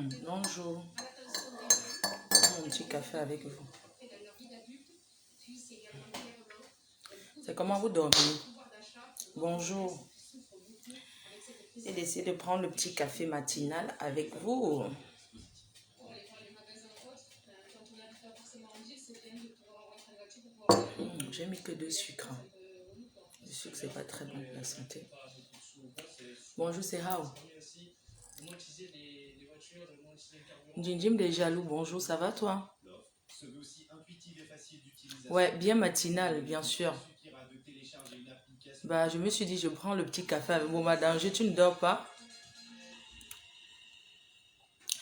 Bonjour. Mon petit café avec vous. C'est comment vous dormez? Bonjour. J'ai décidé de prendre le petit café matinal avec vous. J'ai mis que 2 sucres. Le sucre, c'est pas très bon pour la santé. Bonjour, c'est How. Jinjim des jaloux, bonjour, ça va toi? Ouais, bien matinal, bien sûr. Bah, je me suis dit, je prends le petit café avec vous, madame. Tu ne dors pas?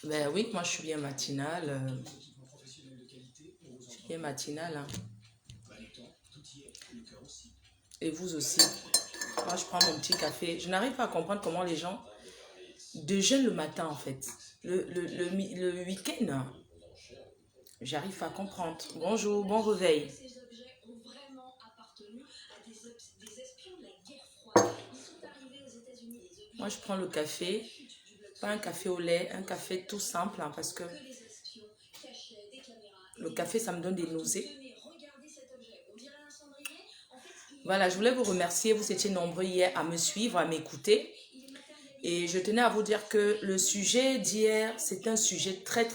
Ben oui, moi je suis bien matinale. Je suis bien matinale. Hein. Et vous aussi. Moi je prends mon petit café. Je n'arrive pas à comprendre comment les gens déjeunent le matin en fait. Le week-end, j'arrive pas à comprendre. Bonjour, bon réveil. Moi je prends le café. Pas un café au lait, un café tout simple hein, parce que le café ça me donne des nausées. Voilà, je voulais vous remercier. Vous étiez nombreux hier à me suivre, à m'écouter. Et je tenais à vous dire que le sujet d'hier, c'est un sujet très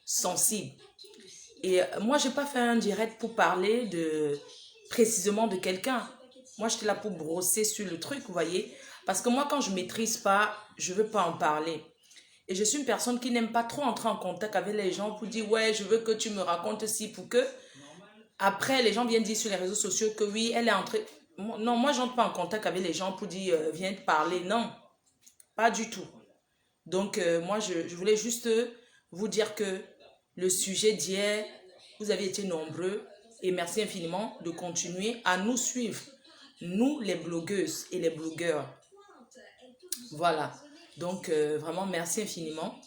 sensible. Et moi, je n'ai pas fait un direct pour parler précisément de quelqu'un. Moi, j'étais là pour brosser sur le truc, vous voyez. Parce que moi, quand je ne maîtrise pas, je ne veux pas en parler. Et je suis une personne qui n'aime pas trop entrer en contact avec les gens pour dire, ouais, je veux que tu me racontes ci pour que... Après, les gens viennent dire sur les réseaux sociaux que oui, elle est entrée... Non, moi, je n'entre pas en contact avec les gens pour dire, viens te parler. Non, pas du tout. Donc, moi, je voulais juste vous dire que le sujet d'hier, vous avez été nombreux et merci infiniment de continuer à nous suivre. Nous, les blogueuses et les blogueurs. Voilà. Donc, vraiment, merci infiniment.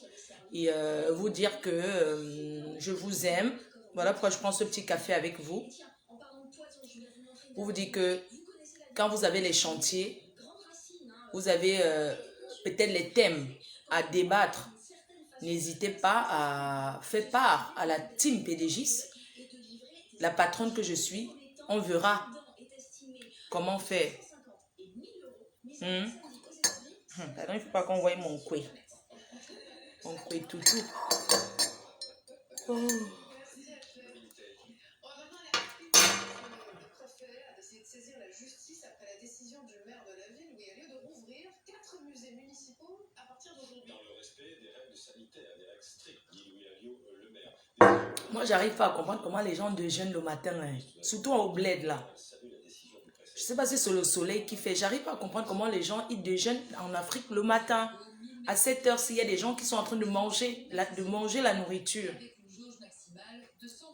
Et vous dire que je vous aime. Voilà pourquoi je prends ce petit café avec vous. Pour vous dire que quand vous avez les chantiers, vous avez peut-être les thèmes à débattre. N'hésitez pas à faire part à la team PDGIS, la patronne que je suis. On verra comment faire. Pardon, il ne faut pas qu'on voie mon coué. Mon coué toutou. Oh. Moi, j'arrive pas à comprendre comment les gens déjeunent le matin, hein. Surtout au bled là. Je sais pas si c'est le soleil qui fait. J'arrive pas à comprendre comment les gens ils déjeunent en Afrique le matin. À 7 heures, s'il y a des gens qui sont en train de manger la nourriture.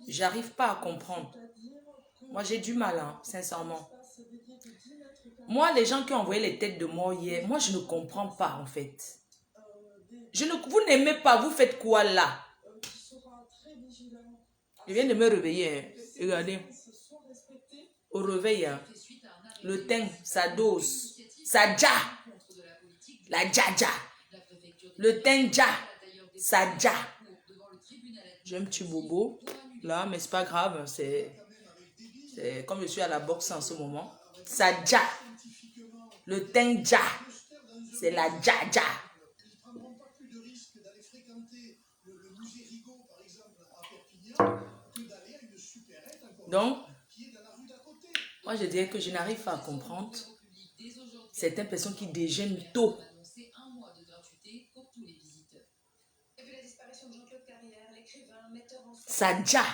J'arrive pas à comprendre. Moi, j'ai du mal, hein, sincèrement. Moi, les gens qui ont envoyé les têtes de mort hier, moi, je ne comprends pas, en fait. Vous n'aimez pas, vous faites quoi là? Je viens de me réveiller. Hein. Regardez. Au réveil, hein. Le teint, sa dose, sa dja. La dja. Le teint dja. Sa dja. J'ai un petit bobo là, mais c'est pas grave. C'est comme je suis à la boxe en ce moment. Sa dja. Le teint dja. C'est la dja. Donc, moi je dirais que je n'arrive pas à comprendre certaines personnes qui déjeunent tôt. Sadja.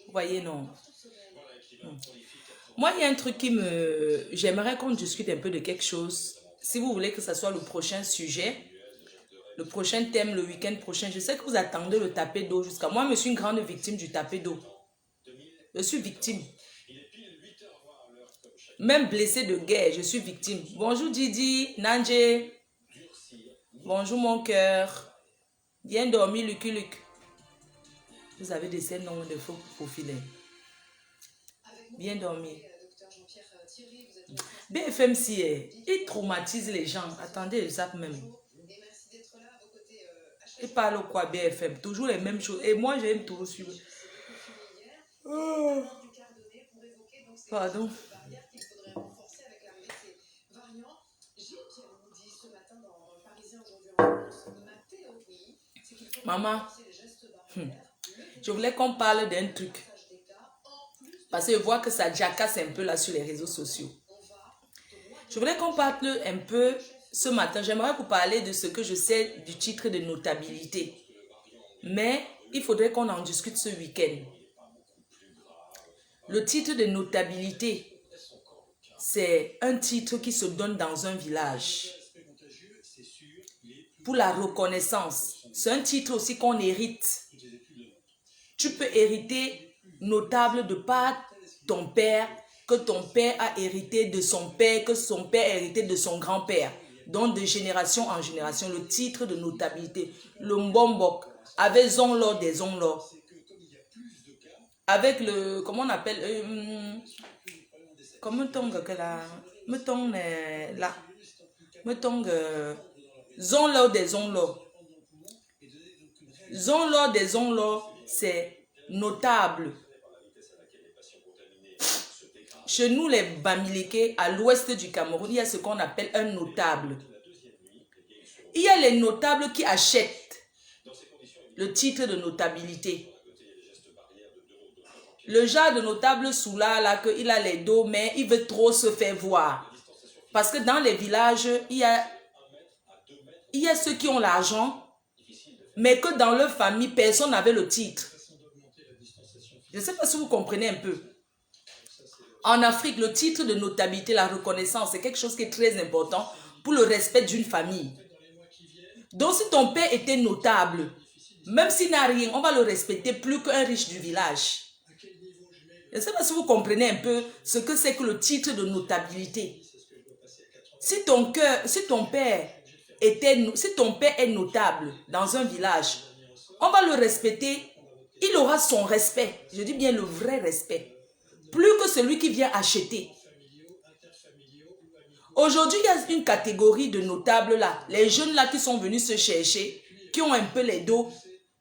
Vous voyez, non. Moi, il y a un truc j'aimerais qu'on discute un peu de quelque chose. Si vous voulez que ce soit le prochain sujet, le prochain thème, le week-end prochain, je sais que vous attendez le tapé d'eau jusqu'à... Moi, je suis une grande victime du tapé d'eau. Je suis victime. Même blessée de guerre, je suis victime. Bonjour Didi, Nanje. Bonjour mon cœur. Bien dormi, Lucky Luc. Vous avez des scènes non de faux profilés. Bien dormi. BFM si il traumatise les gens. Attendez, je zappe même. Il parle quoi, BFM? Toujours les mêmes choses. Et moi, j'aime tout suivre. Oh. Pardon. Maman, je voulais qu'on parle d'un truc. Parce que je vois que ça jacasse un peu là sur les réseaux sociaux. Je voulais qu'on parle un peu ce matin. J'aimerais vous parler de ce que je sais du titre de notabilité. Mais il faudrait qu'on en discute ce week-end. Le titre de notabilité, c'est un titre qui se donne dans un village. Pour la reconnaissance. C'est un titre aussi qu'on hérite. Tu peux hériter notable de par ton père, que ton père a hérité de son père, que son père a hérité de son grand-père. Donc de génération en génération, le titre de notabilité. Le Mbombok, avec Zonlo des Zonlo. Avec le, comment on appelle, comment tongue que la, me tongue là, me tongue, Zonlo des Zonlo. Zonlo des Zonlo, c'est notable. Chez nous, les Bamileke, à l'ouest du Cameroun, il y a ce qu'on appelle un notable. Il y a les notables qui achètent le titre de notabilité. Le genre de notable sous-là, là, qu'il a les dos, mais il veut trop se faire voir. Parce que dans les villages, il y a ceux qui ont l'argent, mais que dans leur famille, personne n'avait le titre. Je ne sais pas si vous comprenez un peu. En Afrique, le titre de notabilité, la reconnaissance, c'est quelque chose qui est très important pour le respect d'une famille. Donc, si ton père était notable, même s'il n'a rien, on va le respecter plus qu'un riche du village. Je ne sais pas si vous comprenez un peu ce que c'est que le titre de notabilité. Si ton père est notable dans un village, on va le respecter, il aura son respect. Je dis bien le vrai respect. Plus que celui qui vient acheter. Aujourd'hui, il y a une catégorie de notables là, les jeunes là qui sont venus se chercher, qui ont un peu les dos,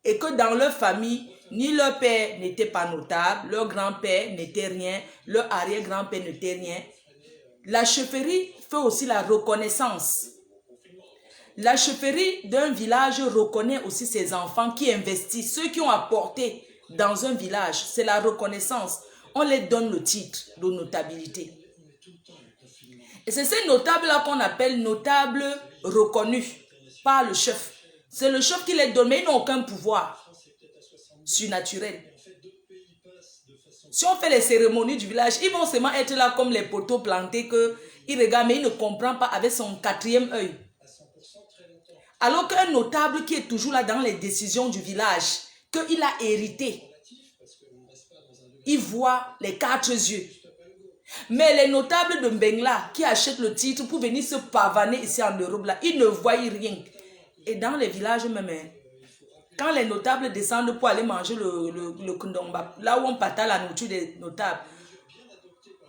et que dans leur famille, ni leur père n'était pas notable, leur grand-père n'était rien, leur arrière-grand-père n'était rien. La chefferie fait aussi la reconnaissance. La chefferie d'un village reconnaît aussi ses enfants qui investissent, ceux qui ont apporté dans un village, c'est la reconnaissance. On les donne le titre de notabilité. Et c'est ces notables-là qu'on appelle notables reconnus par le chef. C'est le chef qui les donne, mais ils n'ont aucun pouvoir surnaturel. Si on fait les cérémonies du village, ils vont seulement être là comme les poteaux plantés qu'ils regardent, mais ils ne comprennent pas avec son quatrième œil. Alors qu'un notable qui est toujours là dans les décisions du village, qu'il a hérité, il voit les quatre yeux. Mais les notables de Mbengla qui achètent le titre pour venir se pavaner ici en Europe, là, ils ne voient rien. Et dans les villages même, quand les notables descendent pour aller manger le kundomba, là où on partage la nourriture des notables,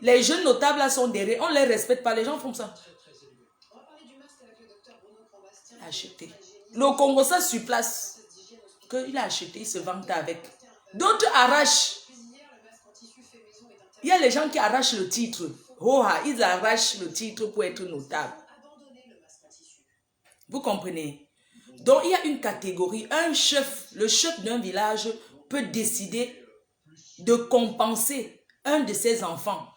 les jeunes notables là sont derrière, on ne les respecte pas, les gens font ça. Acheter. Le Congo, ça sur place, qu'il a acheté, il se vante avec. D'autres arrachent. Il y a les gens qui arrachent le titre. Ils arrachent le titre pour être notable. Vous comprenez? Donc, il y a une catégorie. Un chef, le chef d'un village peut décider de compenser un de ses enfants.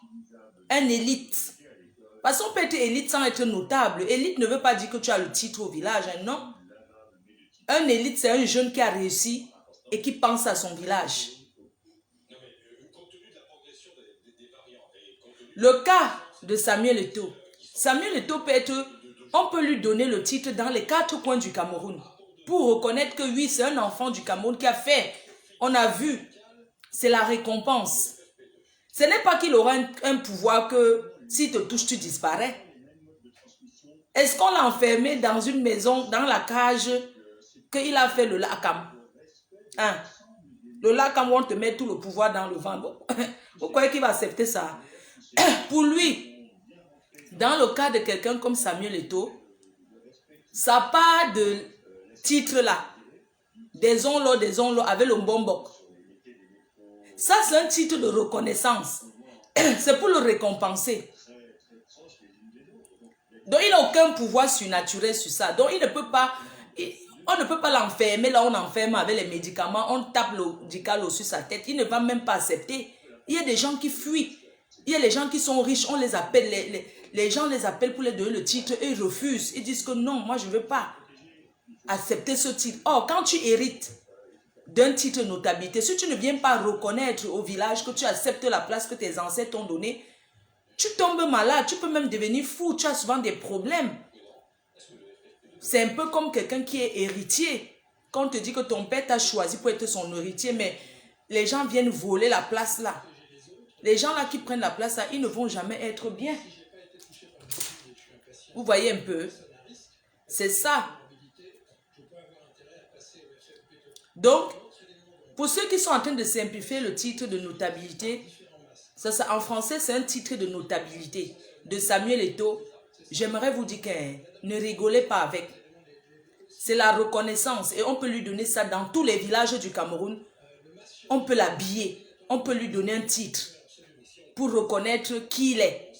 Un élite. Parce qu'on peut être élite sans être notable. Élite ne veut pas dire que tu as le titre au village. Hein, non. Un élite, c'est un jeune qui a réussi et qui pense à son village. Le cas de Samuel Eto'o. Samuel Eto'o peut être, on peut lui donner le titre dans les 4 coins du Cameroun. Pour reconnaître que oui, c'est un enfant du Cameroun qui a fait. On a vu. C'est la récompense. Ce n'est pas qu'il aura un pouvoir que s'il te touche, tu disparais. Est-ce qu'on l'a enfermé dans une maison, dans la cage, qu'il a fait le lakam? Hein? Le lakam où on te met tout le pouvoir dans le ventre. Vous croyez qu'il va accepter ça? Pour lui, dans le cas de quelqu'un comme Samuel Eto'o, ça part de titre là. des onlo avec le mbombok. Ça, c'est un titre de reconnaissance. C'est pour le récompenser. Donc, il n'a aucun pouvoir surnaturel sur ça. Donc, il ne peut pas... On ne peut pas l'enfermer, là on enferme avec les médicaments, on tape le dicalo sur sa tête, il ne va même pas accepter. Il y a des gens qui fuient, il y a les gens qui sont riches, on les appelle, les gens les appellent pour les donner le titre et ils refusent. Ils disent que non, moi je ne veux pas accepter ce titre. Or, quand tu hérites d'un titre de notabilité, si tu ne viens pas reconnaître au village que tu acceptes la place que tes ancêtres t'ont donnée, tu tombes malade, tu peux même devenir fou, tu as souvent des problèmes. C'est un peu comme quelqu'un qui est héritier. Quand on te dit que ton père t'a choisi pour être son héritier, mais les gens viennent voler la place là. Les gens là qui prennent la place là, ils ne vont jamais être bien. Vous voyez un peu? C'est ça. Donc, pour ceux qui sont en train de simplifier le titre de notabilité, ça, en français, c'est un titre de notabilité de Samuel Eto'o. J'aimerais vous dire que ne rigolez pas avec. C'est la reconnaissance et on peut lui donner ça dans tous les villages du Cameroun. On peut l'habiller, on peut lui donner un titre pour reconnaître qui il est.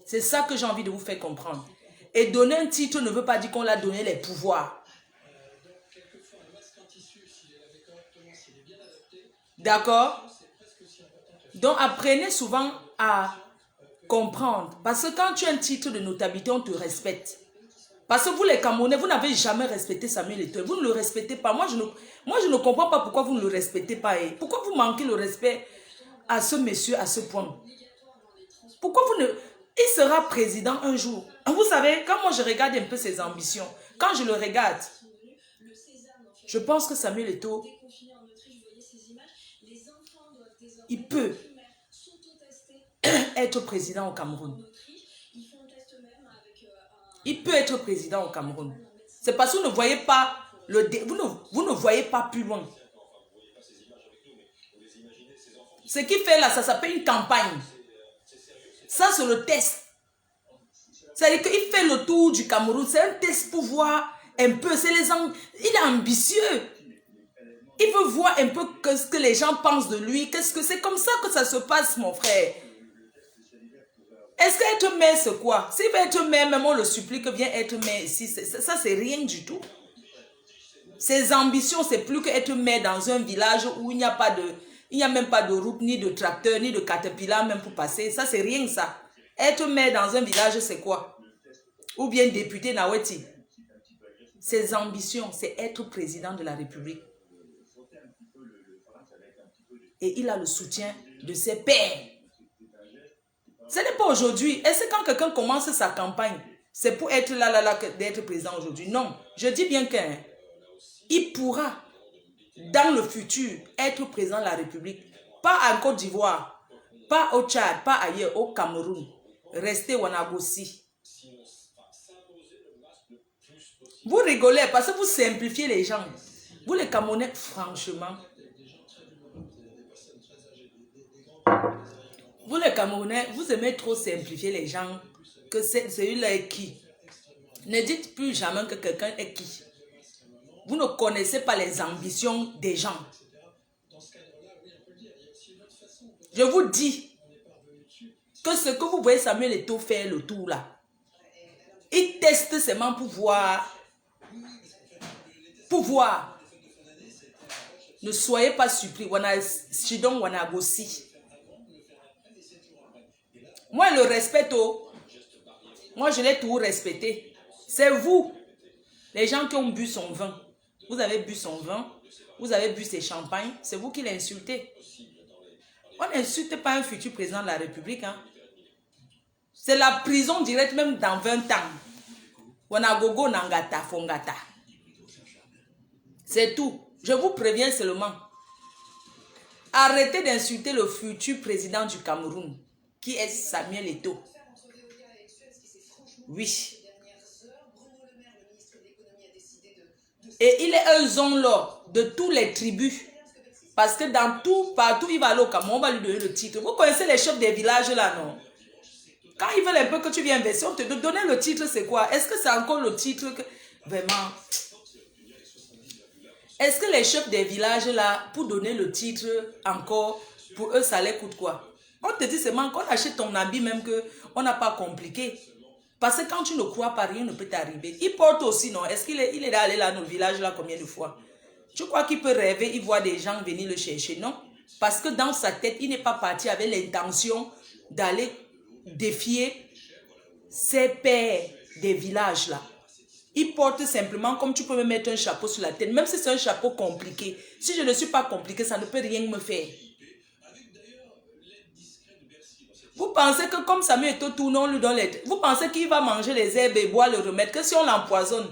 C'est ça que j'ai envie de vous faire comprendre. Et donner un titre ne veut pas dire qu'on l'a donné les pouvoirs. D'accord? Donc apprenez souvent à comprendre. Parce que quand tu as un titre de notabilité, on te respecte. Parce que vous les Camerounais, vous n'avez jamais respecté Samuel Eto'o. Vous ne le respectez pas. Moi, je ne comprends pas pourquoi vous ne le respectez pas. Et pourquoi vous manquez le respect à ce monsieur à ce point. Pourquoi vous ne... Il sera président un jour. Vous savez, quand moi je regarde un peu ses ambitions, quand je le regarde, je pense que Samuel Eto'o, il peut être président au Cameroun. Il peut être président au Cameroun. C'est parce que vous ne voyez pas vous ne voyez pas plus loin. Ce qu'il fait là, ça s'appelle une campagne. Ça, c'est le test. C'est-à-dire qu'il fait le tour du Cameroun. C'est un test pour voir un peu. Il est ambitieux. Il veut voir un peu ce que les gens pensent de lui. C'est comme ça que ça se passe, mon frère. Est-ce qu'être maire, c'est quoi? S'il veut être maire, même on le supplie que viens être maire ici. Ça, c'est rien du tout. Ses ambitions, c'est plus qu'être maire dans un village où il n'y a même pas de route, ni de tracteur, ni de caterpillar même pour passer. Ça, c'est rien ça. Être maire dans un village, c'est quoi? Ou bien député Naweti. Ses ambitions, c'est être président de la République. Et il a le soutien de ses pairs. Ce n'est pas aujourd'hui. Est-ce que quand quelqu'un commence sa campagne, c'est pour être là, d'être président aujourd'hui? Non. Je dis bien qu'il pourra, dans le futur, être président de la République. Pas en Côte d'Ivoire, pas au Tchad, pas ailleurs, au Cameroun. Restez Wanagossi. Vous rigolez parce que vous simplifiez les gens. Vous les Camerounais, franchement. Vous les Camerounais, vous aimez trop simplifier les gens. Que c'est celui-là est qui. Ne dites plus jamais que quelqu'un est qui. Vous ne connaissez pas les ambitions des gens. Je vous dis que ce que vous voyez Samuel Eto'o faire le tour là, il teste seulement pour voir. Ne soyez pas surpris. Chidon Wanagossi. Moi, le respect, moi, je l'ai tout respecté. C'est vous, les gens qui ont bu son vin. Vous avez bu son vin, vous avez bu ses champagnes, c'est vous qui l'insultez. On n'insulte pas un futur président de la République. Hein. C'est la prison directe, même dans 20 ans. Wanagogo Nangata Fongata. C'est tout. Je vous préviens seulement. Arrêtez d'insulter le futur président du Cameroun, qui est Samuel Eto'o. Oui. Et il est un zonlo de tous les tribus. Parce que partout il va aller au Cameroun, on va lui donner le titre. Vous connaissez les chefs des villages là, non? Quand ils veulent un peu que tu viennes investir, on te donne le titre, c'est quoi? Est-ce que c'est encore le titre que... Vraiment... Est-ce que les chefs des villages là, pour donner le titre encore, pour eux, ça les coûte quoi? On te dit seulement qu'on achète ton habit même que on n'a pas compliqué. Parce que quand tu ne crois pas, rien ne peut t'arriver. Il porte aussi, non? Est-ce qu'il est allé là dans le village là combien de fois? Tu crois qu'il peut rêver, il voit des gens venir le chercher? Non. Parce que dans sa tête, il n'est pas parti avec l'intention d'aller défier ses pères des villages là. Il porte simplement, comme tu peux me mettre un chapeau sur la tête, même si c'est un chapeau compliqué. Si je ne suis pas compliqué, ça ne peut rien me faire. Vous pensez que comme Samuel Eto'o tourne, on lui donne les... Vous pensez qu'il va manger les herbes et boire le remède, que si on l'empoisonne?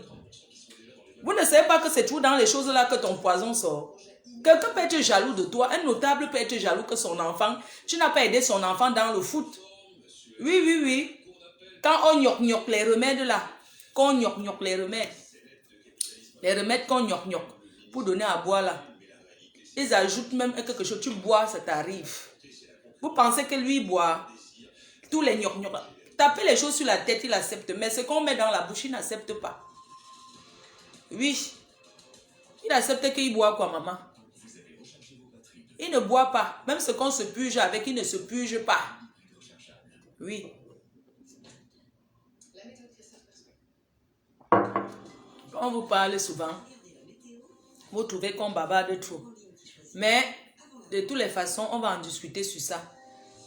Vous ne savez pas que c'est tout dans les choses là que ton poison sort. Quelqu'un peut être jaloux de toi, un notable peut être jaloux que son enfant, tu n'as pas aidé son enfant dans le foot. Oui, oui, oui. Quand on gnoc les remèdes là, qu'on gnoc les remèdes qu'on gnoc pour donner à boire là, ils ajoutent même quelque chose, tu bois, ça t'arrive. Vous pensez que lui boit tous les gnoc. Tapez les choses sur la tête, il accepte, mais ce qu'on met dans la bouche, il n'accepte pas. Oui, il accepte qu'il boit quoi, maman? Il ne boit pas. Même ce qu'on se purge avec, il ne se purge pas. Oui. On vous parle souvent. Vous trouvez qu'on bavarde trop. Mais, de toutes les façons, on va en discuter sur ça.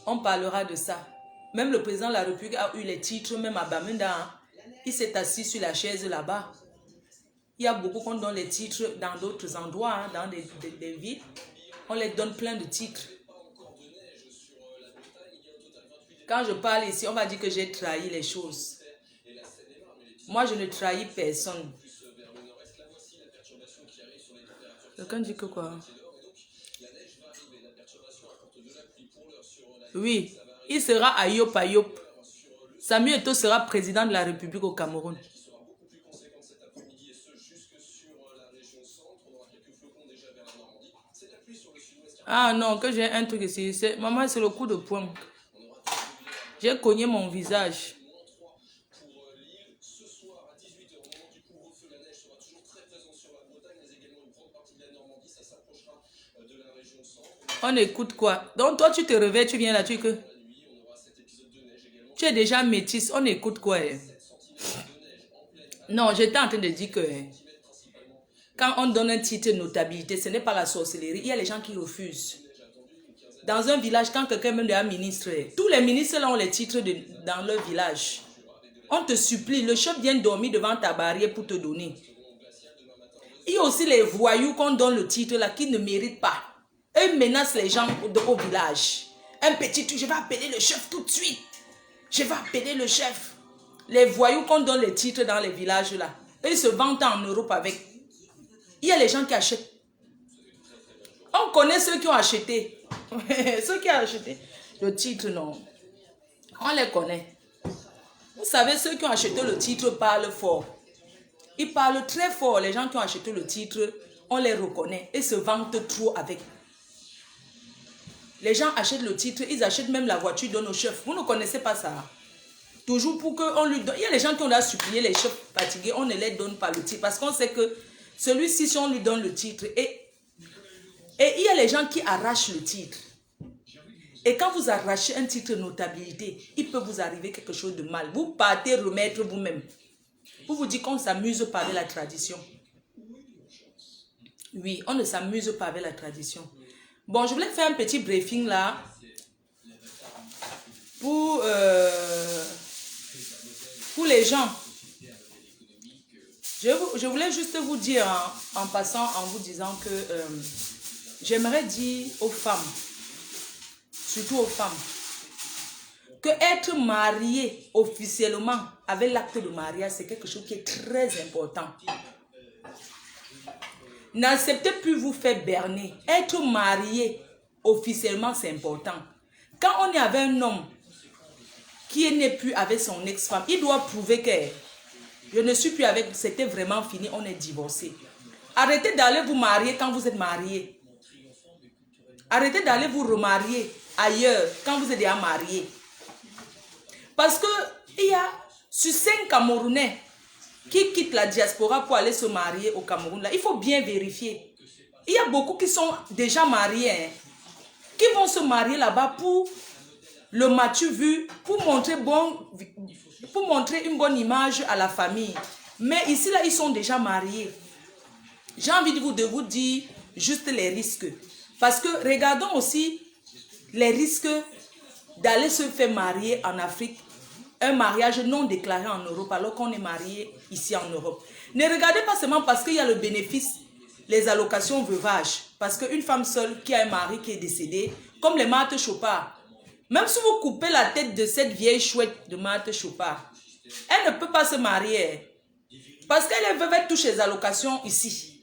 On parlera de ça. Même le président de la République a eu les titres, même à Bamenda. Hein. Il s'est assis sur la chaise là-bas. Il y a beaucoup qu'on donne les titres dans d'autres endroits, hein, dans des villes. On les donne plein de titres. Quand je parle ici, on va dire que j'ai trahi les choses. Moi, je ne trahis personne. Quelqu'un dit que quoi? Oui, il sera à Yop à Yop. Samuel Eto'o sera président de la République au Cameroun. Ah non, que j'ai un truc ici. Maman, c'est le coup de poing. J'ai cogné mon visage. On écoute quoi? Donc toi, tu te réveilles, tu viens là, tu que... Tu es déjà métisse, on écoute quoi? Non, j'étais en train de dire que... Quand on donne un titre de notabilité, ce n'est pas la sorcellerie. Il y a les gens qui refusent. Dans un village, quand quelqu'un même devient ministre, tous les ministres là ont les titres dans leur village. On te supplie, le chef vient dormir devant ta barrière pour te donner. Il y a aussi les voyous qu'on donne le titre là qui ne méritent pas. Eux menacent les gens au village. Un petit truc, je vais appeler le chef tout de suite. Je vais appeler le chef. Les voyous qu'on donne les titres dans les villages là, eux ils se vantent en Europe avec. Il y a les gens qui achètent. On connaît ceux qui ont acheté. Ceux qui ont acheté le titre, non. On les connaît. Vous savez, ceux qui ont acheté le titre parlent fort. Ils parlent très fort. Les gens qui ont acheté le titre, on les reconnaît. Ils se vantent trop avec. Les gens achètent le titre, ils achètent même la voiture, donnent au chef. Vous ne connaissez pas ça. Toujours pour qu'on lui donne. Il y a les gens qui ont supplié les chefs fatigués, on ne les donne pas le titre. Parce qu'on sait que celui-ci, si on lui donne le titre, et il y a les gens qui arrachent le titre. Et quand vous arrachez un titre de notabilité, il peut vous arriver quelque chose de mal. Vous partez remettre vous-même. Vous vous dites qu'on s'amuse pas avec la tradition. Oui, on ne s'amuse pas avec la tradition. Bon, je voulais faire un petit briefing là. Pour les gens. Je voulais juste vous dire en passant, en vous disant que j'aimerais dire aux femmes, surtout aux femmes, que être marié officiellement avec l'acte de mariage, c'est quelque chose qui est très important. N'acceptez plus vous faire berner. Être marié officiellement, c'est important. Quand on est avec un homme qui n'est plus avec son ex-femme, il doit prouver que je ne suis plus avec, c'était vraiment fini, on est divorcé. Arrêtez d'aller vous marier quand vous êtes marié. Arrêtez d'aller vous remarier ailleurs quand vous êtes déjà marié. Parce que il y a sur 5 Camerounais qui quittent la diaspora pour aller se marier au Cameroun. Là, il faut bien vérifier. Il y a beaucoup qui sont déjà mariés, hein, qui vont se marier là-bas pour le matu vu, pour montrer une bonne image à la famille. Mais ici, là, ils sont déjà mariés. J'ai envie de vous dire juste les risques. Parce que regardons aussi les risques d'aller se faire marier en Afrique. Un mariage non déclaré en Europe alors qu'on est marié ici en Europe. Ne regardez pas seulement parce qu'il y a le bénéfice, les allocations veuvage. Parce qu'une femme seule qui a un mari qui est décédé, comme les Marthe Chopard, même si vous coupez la tête de cette vieille chouette de Marthe Chopard, elle ne peut pas se marier. Parce qu'elle veut toucher les allocations ici.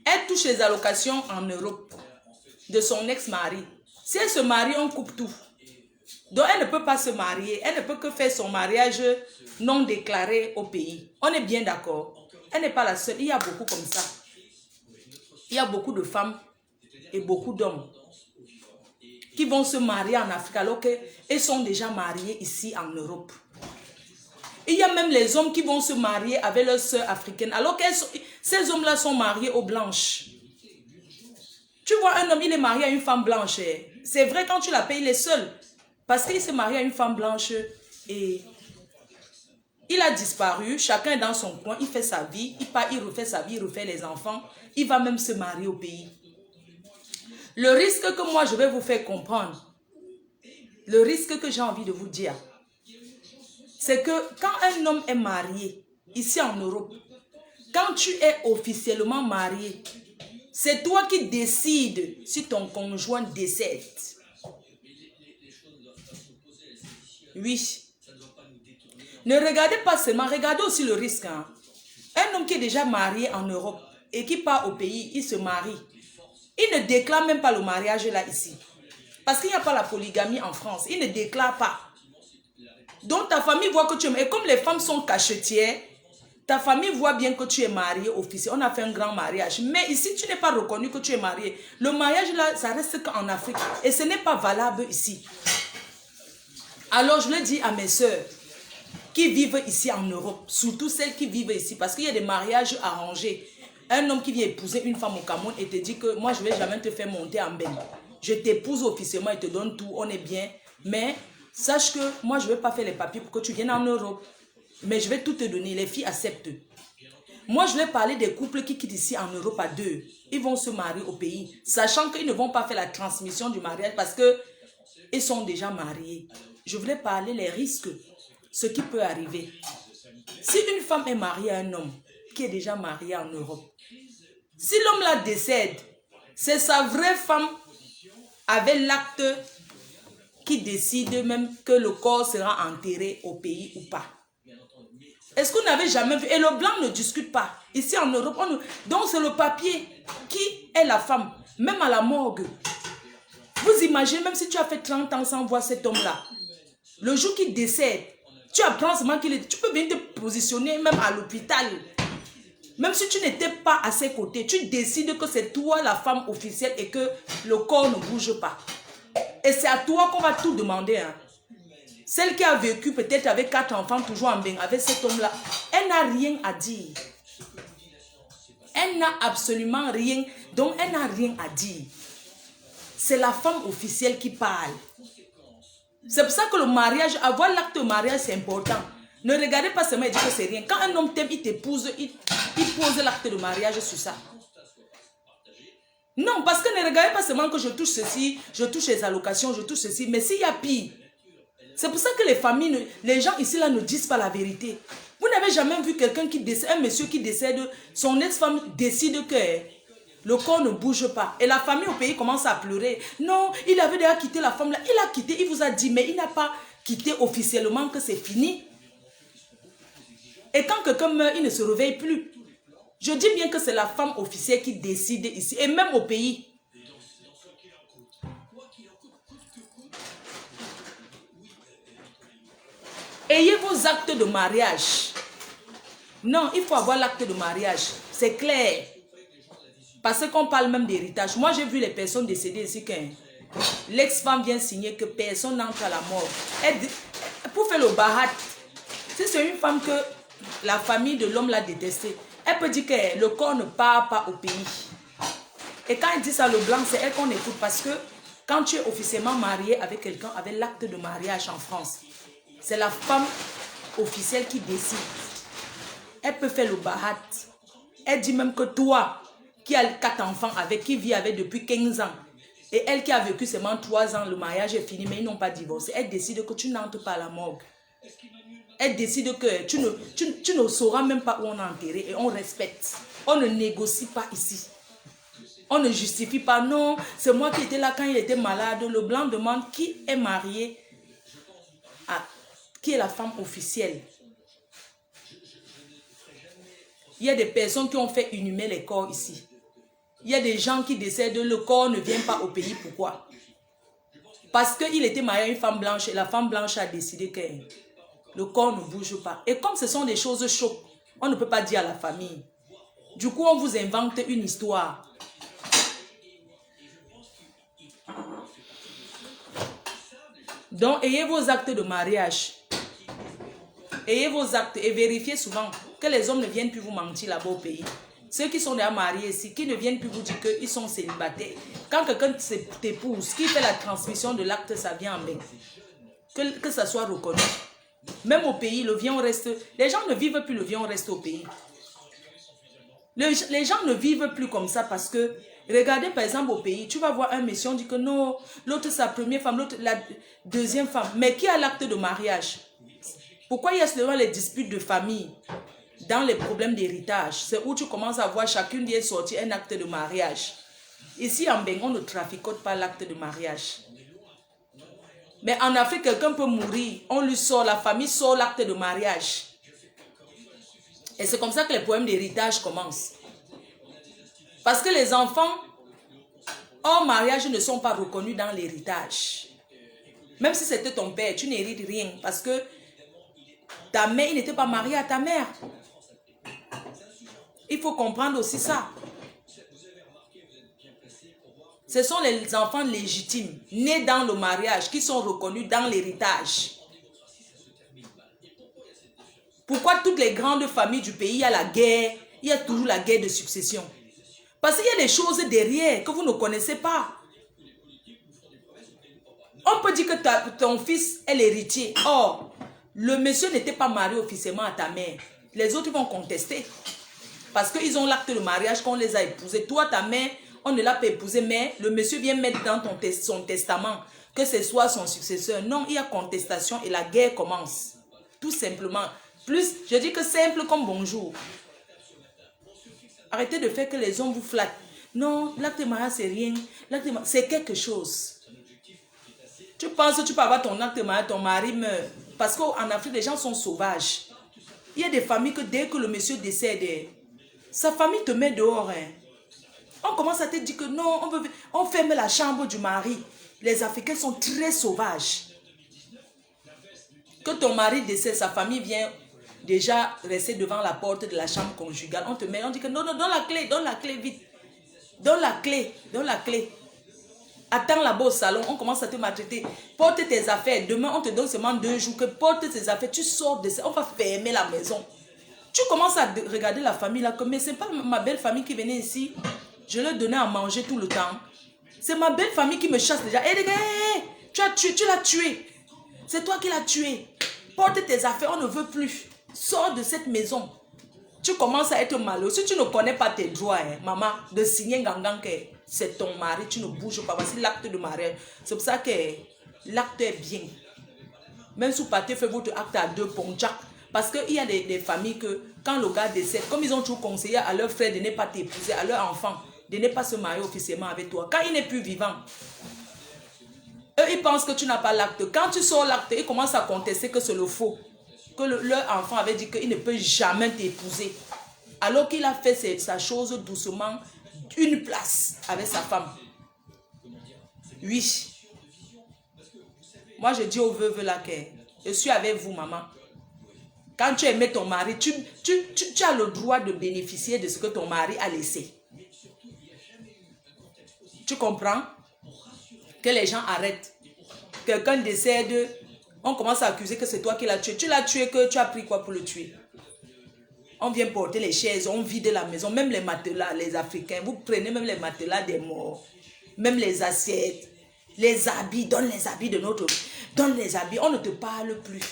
Elle touche les allocations en Europe de son ex-mari. Si elle se marie, on coupe tout. Donc elle ne peut pas se marier. Elle ne peut que faire son mariage non déclaré au pays. On est bien d'accord. Elle n'est pas la seule. Il y a beaucoup comme ça. Il y a beaucoup de femmes et beaucoup d'hommes qui vont se marier en Afrique alors qu'elles sont déjà mariées ici en Europe. Il y a même les hommes qui vont se marier avec leurs sœurs africaines alors que ces hommes-là sont mariés aux blanches. Tu vois un homme, il est marié à une femme blanche. C'est vrai, quand tu la payes, il est seul. Parce qu'il s'est marié à une femme blanche et il a disparu. Chacun est dans son coin, il fait sa vie, il part, il refait sa vie, il refait les enfants. Il va même se marier au pays. Le risque que moi je vais vous faire comprendre, le risque que j'ai envie de vous dire, c'est que quand un homme est marié, ici en Europe, quand tu es officiellement marié, c'est toi qui décides si ton conjoint décède. Oui. Ne regardez pas seulement, regardez aussi le risque. Hein. Un homme qui est déjà marié en Europe et qui part au pays, il se marie. Il ne déclare même pas le mariage là ici. Parce qu'il n'y a pas la polygamie en France. Il ne déclare pas. Donc ta famille voit que tu es... Et comme les femmes sont cachetières, ta famille voit bien que tu es marié officiel. On a fait un grand mariage. Mais ici, tu n'es pas reconnu que tu es marié. Le mariage là, ça reste qu'en Afrique. Et ce n'est pas valable ici. Alors je le dis à mes sœurs qui vivent ici en Europe, surtout celles qui vivent ici, parce qu'il y a des mariages arrangés. Un homme qui vient épouser une femme au Cameroun et te dit que moi je ne vais jamais te faire monter en bain. Je t'épouse officiellement et te donne tout, on est bien. Mais sache que moi je ne vais pas faire les papiers pour que tu viennes en Europe. Mais je vais tout te donner, les filles acceptent. Moi je vais parler des couples qui quittent ici en Europe à deux. Ils vont se marier au pays, sachant qu'ils ne vont pas faire la transmission du mariage parce qu'ils sont déjà mariés. Je voulais parler les risques, ce qui peut arriver. Si une femme est mariée à un homme qui est déjà marié en Europe, si l'homme la décède, c'est sa vraie femme avec l'acte qui décide même que le corps sera enterré au pays ou pas. Est-ce que vous n'avez jamais vu? Et le blanc ne discute pas. Ici en Europe, donc c'est le papier qui est la femme, même à la morgue. Vous imaginez, même si tu as fait 30 ans sans voir cet homme-là, le jour qu'il décède, tu apprends seulement qu'il est... Tu peux venir te positionner même à l'hôpital. Même si tu n'étais pas à ses côtés, tu décides que c'est toi la femme officielle et que le corps ne bouge pas. Et c'est à toi qu'on va tout demander. Hein. Celle qui a vécu peut-être avec 4 enfants toujours en bain, avec cet homme-là, elle n'a rien à dire. Elle n'a absolument rien. Donc elle n'a rien à dire. C'est la femme officielle qui parle. C'est pour ça que le mariage, avoir l'acte de mariage, c'est important. Ne regardez pas seulement et dites que c'est rien. Quand un homme t'aime, il t'épouse, il pose l'acte de mariage sur ça. Non, parce que ne regardez pas seulement que je touche ceci, je touche les allocations, je touche ceci. Mais s'il y a pire, c'est pour ça que les familles, les gens ici là ne disent pas la vérité. Vous n'avez jamais vu quelqu'un qui décède, un monsieur qui décède, son ex-femme décide que le corps ne bouge pas. Et la famille au pays commence à pleurer. Non, il avait déjà quitté la femme là. Il a quitté, il vous a dit, mais il n'a pas quitté officiellement que c'est fini. Et quand quelqu'un meurt, il ne se réveille plus. Je dis bien que c'est la femme officielle qui décide ici. Et même au pays. Ayez vos actes de mariage. Non, il faut avoir l'acte de mariage. C'est clair. Parce qu'on parle même d'héritage. Moi, j'ai vu les personnes décédées ici que l'ex-femme vient signer que personne n'entre à la mort. Pour faire le barat, si c'est une femme que la famille de l'homme l'a détestée, elle peut dire que le corps ne part pas au pays. Et quand elle dit ça, le blanc, c'est elle qu'on écoute parce que quand tu es officiellement marié avec quelqu'un, avec l'acte de mariage en France, c'est la femme officielle qui décide. Elle peut faire le bahat. Elle dit même que toi, qui as 4 enfants avec, qui vit avec depuis 15 ans, et elle qui a vécu seulement 3 ans, le mariage est fini, mais ils n'ont pas divorcé. Elle décide que tu n'entres pas à la morgue. Elle décide que tu ne sauras même pas où on a enterré et on respecte. On ne négocie pas ici. On ne justifie pas. Non, c'est moi qui étais là quand il était malade. Le blanc demande qui est marié, qui est la femme officielle. Il y a des personnes qui ont fait inhumer les corps ici. Il y a des gens qui décèdent, le corps ne vient pas au pays. Pourquoi? Parce qu'il était marié à une femme blanche et la femme blanche a décidé que le corps ne bouge pas. Et comme ce sont des choses chocs, on ne peut pas dire à la famille. Du coup, on vous invente une histoire. Donc, ayez vos actes de mariage. Ayez vos actes et vérifiez souvent que les hommes ne viennent plus vous mentir là-bas au pays. Ceux qui sont déjà mariés ici, qui ne viennent plus vous dire qu'ils sont célibataires. Quand quelqu'un t'épouse, qui fait la transmission de l'acte, ça vient en main. Que ça soit reconnu. Même au pays, le viande reste... Les gens ne vivent plus, le viande reste au pays. Les gens ne vivent plus comme ça parce que... Regardez par exemple au pays, tu vas voir un monsieur, on dit que non, l'autre sa première femme, l'autre la deuxième femme. Mais qui a l'acte de mariage? Pourquoi il y a souvent les disputes de famille dans les problèmes d'héritage? C'est où tu commences à voir chacune vient sortir un acte de mariage. Ici en Bengo, on ne traficote pas l'acte de mariage. Mais en Afrique, quelqu'un peut mourir, on lui sort, la famille sort l'acte de mariage. Et c'est comme ça que les problèmes d'héritage commencent. Parce que les enfants hors mariage ne sont pas reconnus dans l'héritage. Même si c'était ton père, tu n'hérites rien parce que ta mère, il n'était pas marié à ta mère. Il faut comprendre aussi ça. Ce sont les enfants légitimes, nés dans le mariage, qui sont reconnus dans l'héritage. Pourquoi toutes les grandes familles du pays, il y a la guerre, il y a toujours la guerre de succession? Parce qu'il y a des choses derrière que vous ne connaissez pas. On peut dire que ton fils est l'héritier. Or, le monsieur n'était pas marié officiellement à ta mère. Les autres vont contester. Parce qu'ils ont l'acte de mariage qu'on les a épousés. Toi, ta mère, on ne l'a pas épousée, mais le monsieur vient mettre dans son testament que ce soit son successeur. Non, il y a contestation et la guerre commence. Tout simplement. Plus, je dis que simple comme bonjour. Arrêtez de faire que les hommes vous flattent. Non, l'acte de mariage, c'est rien. C'est quelque chose. Tu penses que tu peux avoir ton acte de mariage, ton mari meurt. Parce qu'en Afrique, les gens sont sauvages. Il y a des familles que dès que le monsieur décède, sa famille te met dehors. On commence à te dire que non, on ferme la chambre du mari. Les Africains sont très sauvages. Que ton mari décède, sa famille vient déjà rester devant la porte de la chambre conjugale. On te met, on dit que non, non, donne la clé vite. Donne la clé. Attends là-bas au salon, on commence à te maltraiter. Porte tes affaires. Demain, on te donne seulement 2 jours. Que porte tes affaires. Tu sors de ça. On va fermer la maison. Tu commences à regarder la famille là. Mais ce n'est pas ma belle famille qui venait ici. Je leur donnais à manger tout le temps. C'est ma belle famille qui me chasse déjà. Hé, tu l'as tué. C'est toi qui l'as tué. Porte tes affaires. On ne veut plus. Sors de cette maison. Tu commences à être malheureux. Si tu ne connais pas tes droits, maman, de signer gangan que c'est ton mari, tu ne bouges pas. Voici l'acte de mariage. C'est pour ça que l'acte est bien. Même si vous partez faire votre acte à 2 ponchak. Parce qu'il y a des familles que quand le gars décède, comme ils ont toujours conseillé à leurs frères de ne pas t'épouser, à leurs enfants, de ne pas se marier officiellement avec toi. Quand il n'est plus vivant, eux, ils pensent que tu n'as pas l'acte. Quand tu sors l'acte, ils commencent à contester que c'est le faux. Que leur enfant avait dit qu'il ne peut jamais t'épouser. Alors qu'il a fait sa chose doucement, une place avec sa femme. Oui. Moi, je dis aux veuves là que je suis avec vous, maman. Quand tu aimais ton mari, tu as le droit de bénéficier de ce que ton mari a laissé. Tu comprends? Que les gens arrêtent. Quelqu'un décède, on commence à accuser que c'est toi qui l'as tué. Tu l'as tué, que tu as pris quoi pour le tuer? On vient porter les chaises, on vide la maison, même les matelas, les Africains. Vous prenez même les matelas des morts, même les assiettes, les habits, donne les habits de notre... Donne les habits, on ne te parle plus.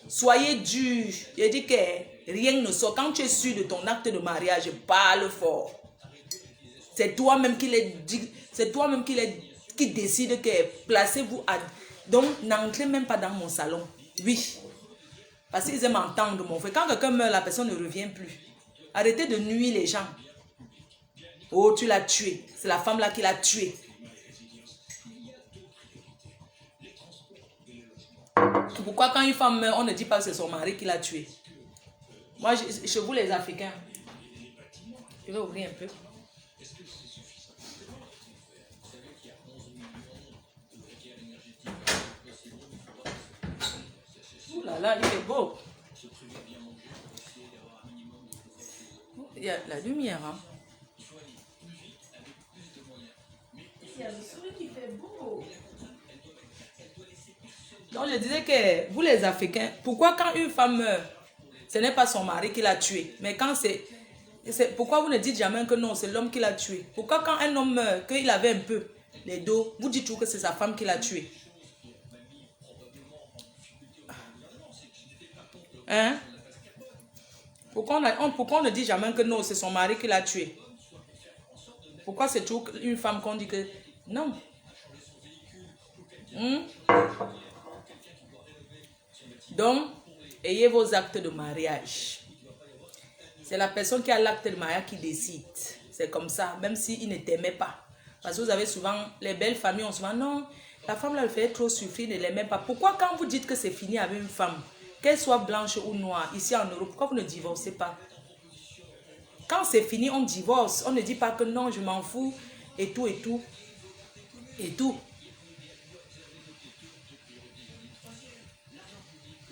Soyez dur. Je dis que rien ne sort. Quand tu es sûr de ton acte de mariage, parle fort. C'est toi-même qui décide que placez-vous à... Donc, n'entrez même pas dans mon salon. Oui. Parce qu'ils aiment entendre mon frère. Quand quelqu'un meurt, la personne ne revient plus. Arrêtez de nuire les gens. Oh, tu l'as tué. C'est la femme là qui l'a tué. Pourquoi quand une femme meurt, on ne dit pas que c'est son mari qui l'a tué? Moi, chez vous les Africains, je vais ouvrir un peu. Ouh là là, il est beau. Il y a la lumière, hein. Il y a le soleil qui fait beau. Donc je disais que vous les Africains, pourquoi quand une femme meurt, ce n'est pas son mari qui l'a tué, mais quand c'est... Pourquoi vous ne dites jamais que non, c'est l'homme qui l'a tué? Pourquoi quand un homme meurt, qu'il avait un peu les dos, vous dites toujours que c'est sa femme qui l'a tué? Hein? Pourquoi on ne dit jamais que non, c'est son mari qui l'a tué? Pourquoi c'est toujours une femme qu'on dit que non? Donc, ayez vos actes de mariage. C'est la personne qui a l'acte de mariage qui décide. C'est comme ça, même s'il ne t'aimait pas. Parce que vous avez souvent, les belles familles ont souvent, non, la femme là, elle fait trop souffrir, ne l'aimait pas. Pourquoi quand vous dites que c'est fini avec une femme, qu'elle soit blanche ou noire, ici en Europe, pourquoi vous ne divorcez pas? Quand c'est fini, on divorce. On ne dit pas que non, je m'en fous, et tout, et tout, et tout.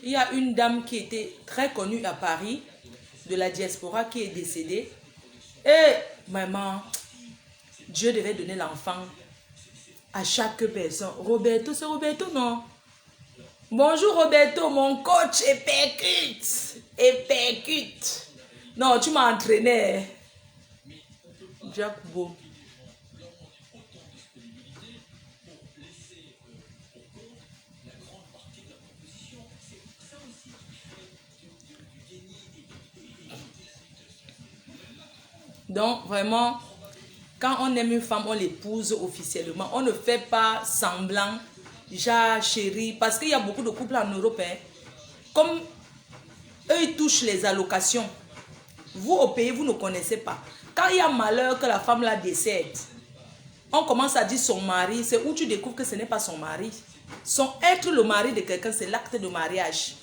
Il y a une dame qui était très connue à Paris, de la diaspora, qui est décédée. Et maman, Dieu devait donner l'enfant à chaque personne. Roberto, c'est Roberto, non? Bonjour Roberto, mon coach épercute. Épercute. Non, tu m'as entraîné. Jacobo. Donc, vraiment, quand on aime une femme, on l'épouse officiellement. On ne fait pas semblant, déjà chérie, parce qu'il y a beaucoup de couples en Europe. Hein. Comme eux, ils touchent les allocations. Vous, au pays, vous ne connaissez pas. Quand il y a malheur que la femme la décède, on commence à dire son mari. C'est où tu découvres que ce n'est pas son mari. Être le mari de quelqu'un, c'est l'acte de mariage.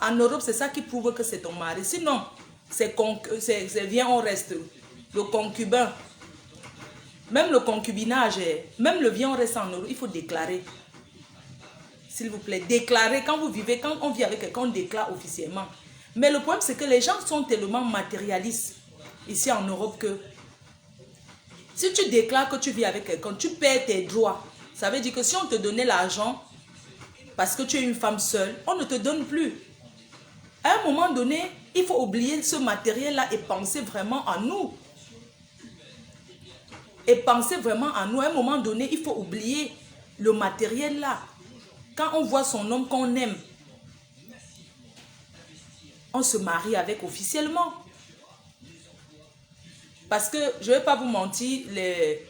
En Europe, c'est ça qui prouve que c'est ton mari. Sinon, c'est viens, on reste. Le concubin. Même le concubinage, même le viens, on reste en Europe, il faut déclarer. S'il vous plaît, déclarer. Quand vous vivez, quand on vit avec quelqu'un, on déclare officiellement. Mais le problème, c'est que les gens sont tellement matérialistes ici en Europe que si tu déclares que tu vis avec quelqu'un, tu perds tes droits. Ça veut dire que si on te donnait l'argent parce que tu es une femme seule, on ne te donne plus. À un moment donné, il faut oublier ce matériel-là et penser vraiment à nous. Et penser vraiment à nous. À un moment donné, il faut oublier le matériel-là. Quand on voit son homme qu'on aime, on se marie avec officiellement. Parce que, je ne vais pas vous mentir, les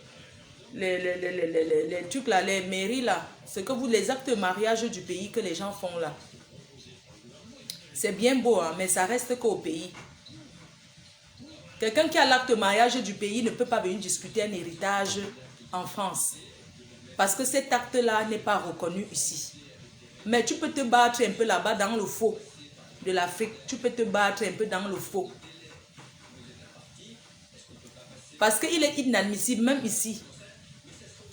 trucs là, les mairies là, c'est que les actes de mariage du pays que les gens font là, c'est bien beau, hein, mais ça reste qu'au pays. Quelqu'un qui a l'acte de mariage du pays ne peut pas venir discuter un héritage en France. Parce que cet acte-là n'est pas reconnu ici. Mais tu peux te battre un peu là-bas dans le faux de l'Afrique. Tu peux te battre un peu dans le faux. Parce qu'il est inadmissible, même ici.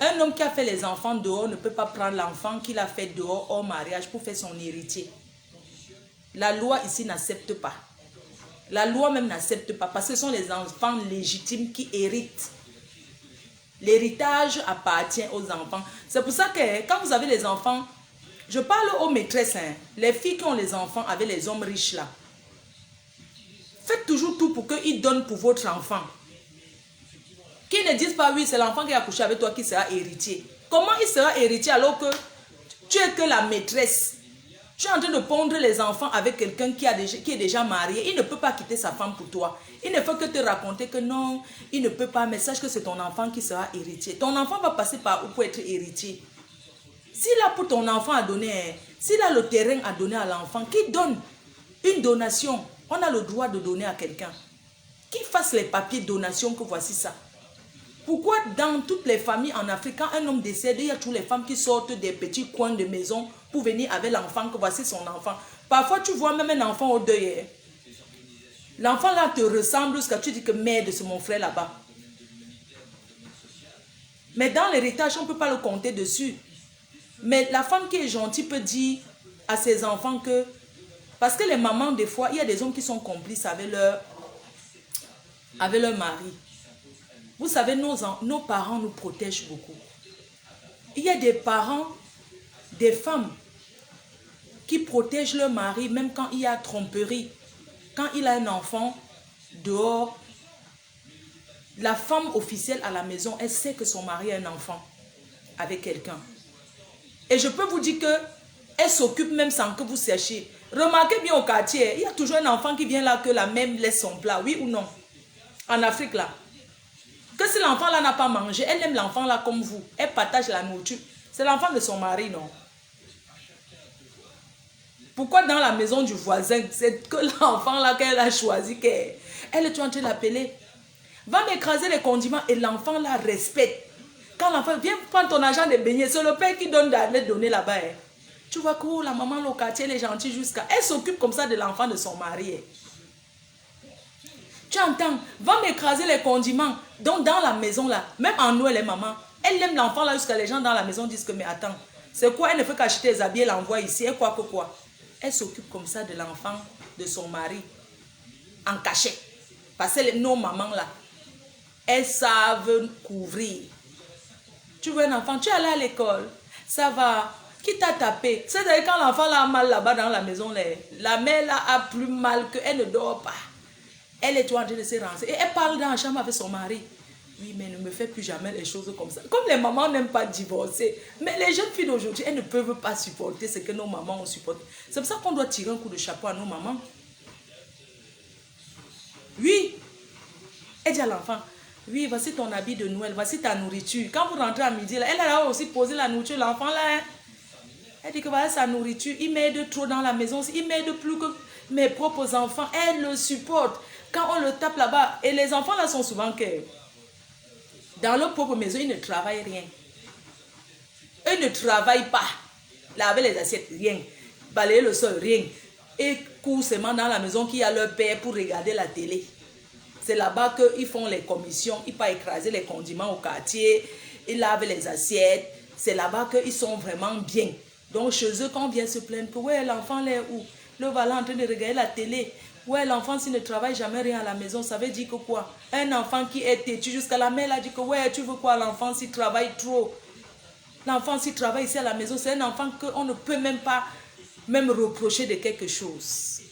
Un homme qui a fait les enfants dehors ne peut pas prendre l'enfant qu'il a fait dehors hors mariage pour faire son héritier. La loi ici n'accepte pas. La loi même n'accepte pas parce que ce sont les enfants légitimes qui héritent. L'héritage appartient aux enfants. C'est pour ça que quand vous avez les enfants, je parle aux maîtresses, hein, les filles qui ont les enfants avec les hommes riches là. Faites toujours tout pour qu'ils donnent pour votre enfant. Qu'ils ne disent pas, oui, c'est l'enfant qui a couché avec toi qui sera héritier. Comment il sera héritier alors que tu es que la maîtresse? Tu es en train de pondre les enfants avec quelqu'un qui est déjà marié. Il ne peut pas quitter sa femme pour toi. Il ne faut que te raconter que non, il ne peut pas, mais sache que c'est ton enfant qui sera héritier. Ton enfant va passer par où pour être héritier? S'il a pour ton enfant à donner, s'il a le terrain à donner à l'enfant, qu'il donne une donation. On a le droit de donner à quelqu'un. Qu'il fasse les papiers de donation que voici ça. Pourquoi dans toutes les familles en Afrique, quand un homme décède, il y a toutes les femmes qui sortent des petits coins de maison pour venir avec l'enfant, que voici son enfant. Parfois, tu vois même un enfant au deuil. L'enfant là te ressemble jusqu'à tu dis que merde, c'est mon frère là-bas. Mais dans l'héritage, on ne peut pas le compter dessus. Mais la femme qui est gentille peut dire à ses enfants que... Parce que les mamans, des fois, il y a des hommes qui sont complices avec leur mari. Vous savez, nos parents nous protègent beaucoup. Il y a des parents, des femmes qui protègent leur mari même quand il y a tromperie. Quand il a un enfant dehors, la femme officielle à la maison, elle sait que son mari a un enfant avec quelqu'un. Et je peux vous dire qu'elle s'occupe même sans que vous sachiez. Remarquez bien au quartier, il y a toujours un enfant qui vient là que la même laisse son plat, oui ou non? En Afrique là. Que si l'enfant là n'a pas mangé, elle aime l'enfant là comme vous. Elle partage la nourriture. C'est l'enfant de son mari, non? Pourquoi dans la maison du voisin, c'est que l'enfant là qu'elle a choisi, elle est en train de l'appeler. Va m'écraser les condiments et l'enfant là respecte. Quand l'enfant vient prendre ton argent de beignets, c'est le père qui donne d'aller donner là-bas. Tu vois que la maman au quartier, elle est gentille jusqu'à... Elle s'occupe comme ça de l'enfant de son mari. Tu entends? Va m'écraser les condiments. Donc dans la maison là, même en Noël, les mamans, elle aime l'enfant là jusqu'à les gens dans la maison disent que mais attends, c'est quoi? Elle ne fait qu'acheter les habits, elle l'envoie ici, et quoi que quoi. Elle s'occupe comme ça de l'enfant de son mari en cachet. Parce que nos mamans là, elles savent couvrir. Tu vois un enfant, tu es allé à l'école, ça va. Qui t'a tapé? C'est-à-dire quand l'enfant là a mal là-bas dans la maison, la mère là a plus mal qu'elle ne dort pas. Elle est en train de se rancer. Et elle parle dans la chambre avec son mari. Oui, mais ne me fais plus jamais les choses comme ça. Comme les mamans n'aiment pas divorcer. Mais les jeunes filles d'aujourd'hui, elles ne peuvent pas supporter ce que nos mamans ont supporté. C'est pour ça qu'on doit tirer un coup de chapeau à nos mamans. Oui. Elle dit à l'enfant, oui, voici ton habit de Noël, voici ta nourriture. Quand vous rentrez à midi, là, elle a aussi posé la nourriture. L'enfant là, hein, elle dit que voilà sa nourriture. Il m'aide trop dans la maison. Il m'aide plus que mes propres enfants. Elle le supporte. Quand on le tape là-bas, et les enfants là sont souvent que dans leur propre maison, ils ne travaillent rien. Eux ne travaillent pas. Laver les assiettes, rien. Balayer le sol, rien. Et courent seulement dans la maison qui a leur père pour regarder la télé. C'est là-bas qu'ils font les commissions, ils partent écraser les condiments au quartier, ils lavent les assiettes. C'est là-bas qu'ils sont vraiment bien. Donc chez eux, quand on vient se plaindre que ouais, l'enfant là est où? Le voilà en train de regarder la télé. Ouais, l'enfant s'il ne travaille jamais rien à la maison, ça veut dire que quoi? Un enfant qui est têtu jusqu'à la mère a dit que ouais, tu veux quoi l'enfant s'il travaille trop? L'enfant s'il travaille ici à la maison, c'est un enfant qu'on ne peut même pas même reprocher de quelque chose.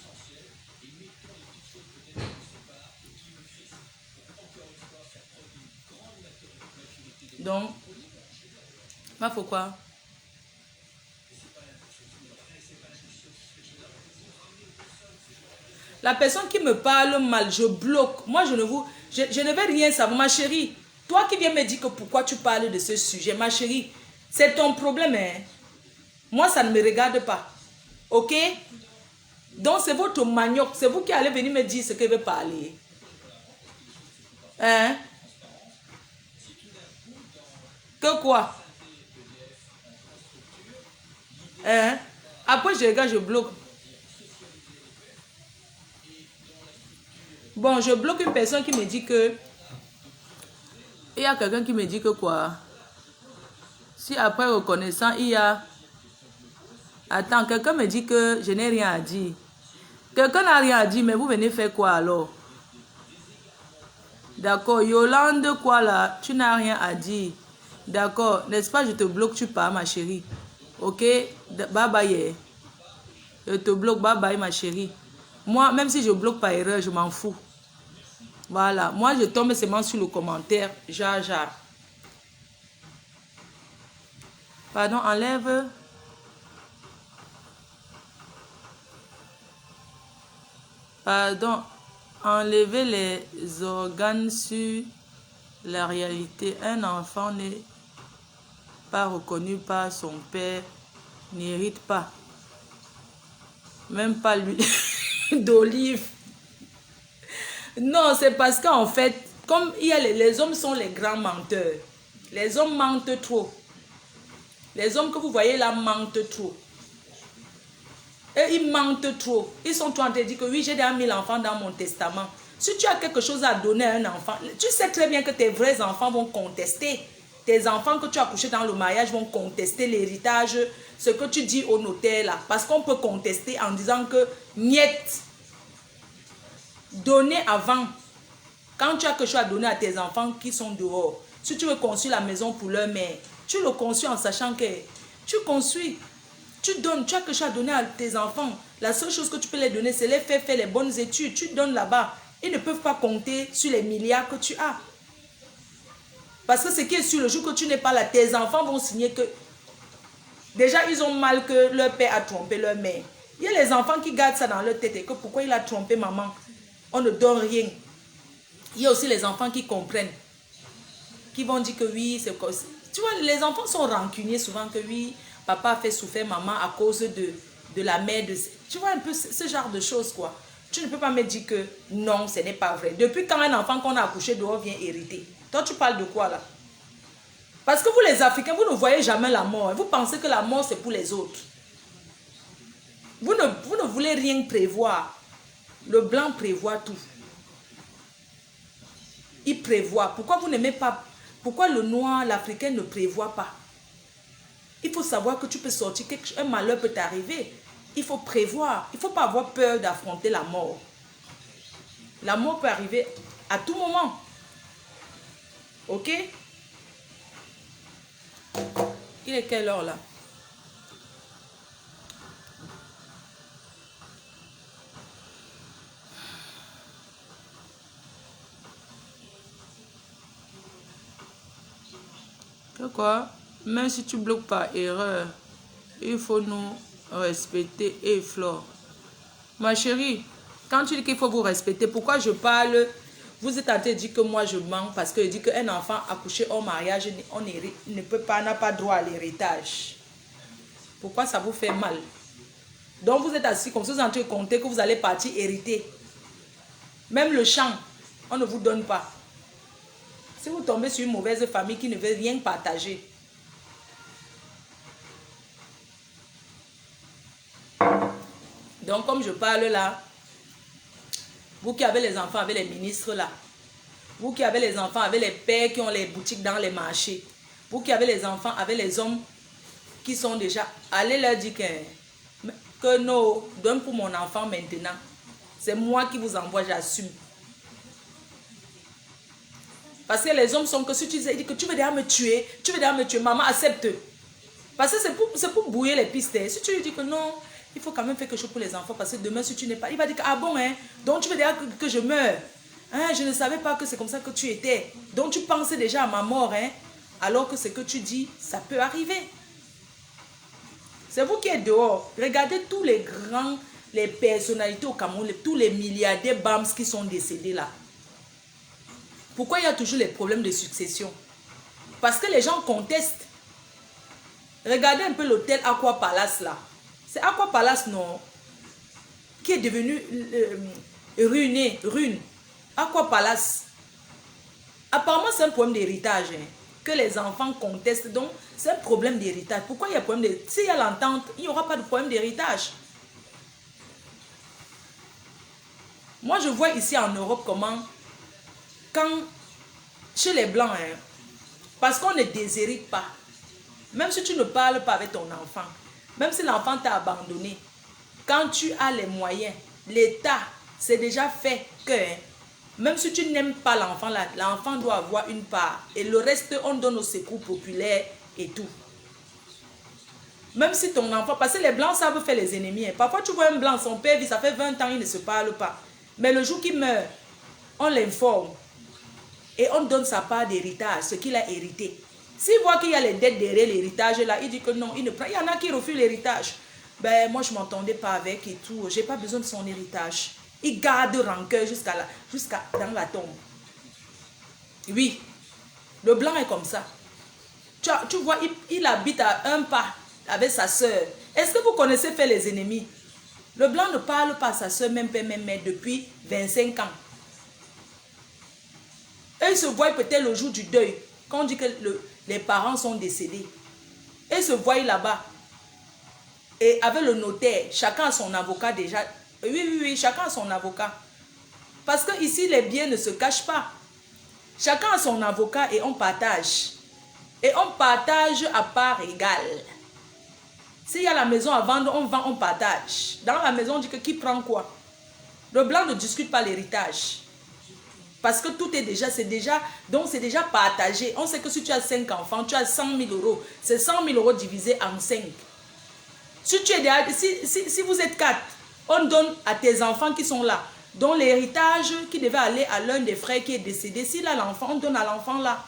Donc, il faut quoi? La personne qui me parle mal, je bloque. Moi, je ne vais rien savoir. Ma chérie, toi qui viens me dire que pourquoi tu parles de ce sujet, ma chérie, c'est ton problème. Hein? Moi, ça ne me regarde pas. Ok? Donc, c'est votre manioc. C'est vous qui allez venir me dire ce que je veux parler. Hein? Que quoi? Hein? Après, je regarde, je bloque. Bon, je bloque une personne qui me dit que... Il y a quelqu'un qui me dit que quoi? Si après reconnaissant, il y a... Attends, quelqu'un me dit que je n'ai rien à dire. Quelqu'un n'a rien à dire, mais vous venez faire quoi alors? D'accord, Yolande, quoi là? Tu n'as rien à dire. D'accord, n'est-ce pas? Je te bloque, tu pars, ma chérie. Ok? Bye bye. Je te bloque, bye bye, ma chérie. Moi, même si je bloque par erreur, je m'en fous. Voilà. Moi, je tombe seulement sur le commentaire. Jaja. Pardon, enlève. Pardon. Enlever les organes sur la réalité. Un enfant n'est pas reconnu par son père, n'hérite pas. Même pas l'huile d'olive. Non, c'est parce qu'en fait, comme il y a les hommes sont les grands menteurs. Les hommes mentent trop. Les hommes que vous voyez là mentent trop. Et ils mentent trop. Ils sont tout en train de dire que oui, j'ai déjà mis l'enfant dans mon testament. Si tu as quelque chose à donner à un enfant, tu sais très bien que tes vrais enfants vont contester. Tes enfants que tu as couchés dans le mariage vont contester l'héritage, ce que tu dis au notaire là. Parce qu'on peut contester en disant que niet. Donner avant. Quand tu as quelque chose à donner à tes enfants qui sont dehors, si tu veux construire la maison pour leur mère, tu le construis en sachant que tu construis. Tu donnes, tu as quelque chose à donner à tes enfants. La seule chose que tu peux les donner, c'est les faire les bonnes études. Tu donnes là-bas. Ils ne peuvent pas compter sur les milliards que tu as. Parce que ce qui est sûr, le jour que tu n'es pas là, tes enfants vont signer que... Déjà, ils ont mal que leur père a trompé leur mère. Il y a les enfants qui gardent ça dans leur tête et que pourquoi il a trompé maman. On ne donne rien. Il y a aussi les enfants qui comprennent. Qui vont dire que oui, c'est comme... Tu vois, les enfants sont rancuniers souvent que oui... Papa a fait souffrir maman à cause de la mère. Tu vois un peu ce genre de choses, quoi. Tu ne peux pas me dire que non, ce n'est pas vrai. Depuis quand un enfant qu'on a accouché dehors vient hériter? Toi, tu parles de quoi, là? Parce que vous, les Africains, vous ne voyez jamais la mort. Vous pensez que la mort, c'est pour les autres. Vous ne voulez rien prévoir. Le blanc prévoit tout. Il prévoit. Pourquoi vous n'aimez pas? Pourquoi le noir, l'Africain ne prévoit pas? Il faut savoir que tu peux sortir, un malheur peut t'arriver. Il faut prévoir. Il ne faut pas avoir peur d'affronter la mort. La mort peut arriver à tout moment. Ok? Il est quelle heure là? Quoi? Même si tu bloques par erreur, il faut nous respecter et Flore. Ma chérie, quand tu dis qu'il faut vous respecter, pourquoi je parle? Vous êtes en train de dire que moi je mens parce que je dis qu'un enfant accouché hors mariage ne peut pas, n'a pas droit à l'héritage. Pourquoi ça vous fait mal? Donc vous êtes assis comme ça, vous êtes en train de compter que vous allez partir hériter. Même le champ, on ne vous donne pas. Si vous tombez sur une mauvaise famille qui ne veut rien partager. Donc comme je parle là, vous qui avez les enfants avec les ministres là, vous qui avez les enfants avec les pères qui ont les boutiques dans les marchés, vous qui avez les enfants avec les hommes qui sont déjà, allez leur dire que non, donne pour mon enfant maintenant. C'est moi qui vous envoie, j'assume. Parce que les hommes sont que si tu dis que tu veux déjà me tuer, maman accepte. Parce que c'est pour bouiller les pistes. Si tu lui dis que non, il faut quand même faire quelque chose pour les enfants parce que demain si tu n'es pas, il va dire que ah bon hein, donc tu veux déjà que je meure. Hein, je ne savais pas que c'est comme ça que tu étais. Donc tu pensais déjà à ma mort hein, alors que ce que tu dis, ça peut arriver. C'est vous qui êtes dehors. Regardez tous les grands, les personnalités au Cameroun, tous les milliardaires BAMS qui sont décédés là. Pourquoi il y a toujours les problèmes de succession? Parce que les gens contestent. Regardez un peu l'hôtel Aqua Palace là. C'est Aqua Palace non? Qui est devenu rune. Aqua Palace. Apparemment c'est un problème d'héritage. Hein, que les enfants contestent. Donc c'est un problème d'héritage. Pourquoi il y a un problème d'héritage? S'il y a l'entente, il n'y aura pas de problème d'héritage. Moi je vois ici en Europe comment... Quand, chez les Blancs, hein, parce qu'on ne déshérite pas, même si tu ne parles pas avec ton enfant, même si l'enfant t'a abandonné, quand tu as les moyens, l'État, c'est déjà fait que, hein, même si tu n'aimes pas l'enfant, l'enfant doit avoir une part. Et le reste, on donne au secours populaire et tout. Même si ton enfant, parce que les blancs savent faire les ennemis. Hein. Parfois tu vois un blanc, son père vit, ça fait 20 ans, il ne se parle pas. Mais le jour qu'il meurt, on l'informe. Et on donne sa part d'héritage, ce qu'il a hérité. S'il voit qu'il y a les dettes derrière l'héritage, là, il dit que non, il ne prend. Il y en a qui refusent l'héritage. Ben, moi, je ne m'entendais pas avec et tout. Je n'ai pas besoin de son héritage. Il garde rancœur jusqu'à dans la tombe. Oui, le blanc est comme ça. Tu vois, il habite à un pas avec sa soeur. Est-ce que vous connaissez faire les ennemis? Le blanc ne parle pas à sa soeur, même père, même mère, depuis 25 ans. Et ils se voient peut-être le jour du deuil, quand on dit que les parents sont décédés. Et ils se voient là-bas. Et avec le notaire, chacun a son avocat déjà. Oui, chacun a son avocat. Parce que ici, les biens ne se cachent pas. Chacun a son avocat et on partage. Et on partage à part égale. S'il y a la maison à vendre, on vend, on partage. Dans la maison, on dit que qui prend quoi? Le blanc ne discute pas l'héritage. Parce que tout est déjà, donc c'est déjà partagé. On sait que si tu as 5 enfants, tu as 100 000 euros. C'est 100 000 euros divisé en 5. Si vous êtes 4, on donne à tes enfants qui sont là. Donc l'héritage qui devait aller à l'un des frères qui est décédé, s'il a l'enfant, on donne à l'enfant là.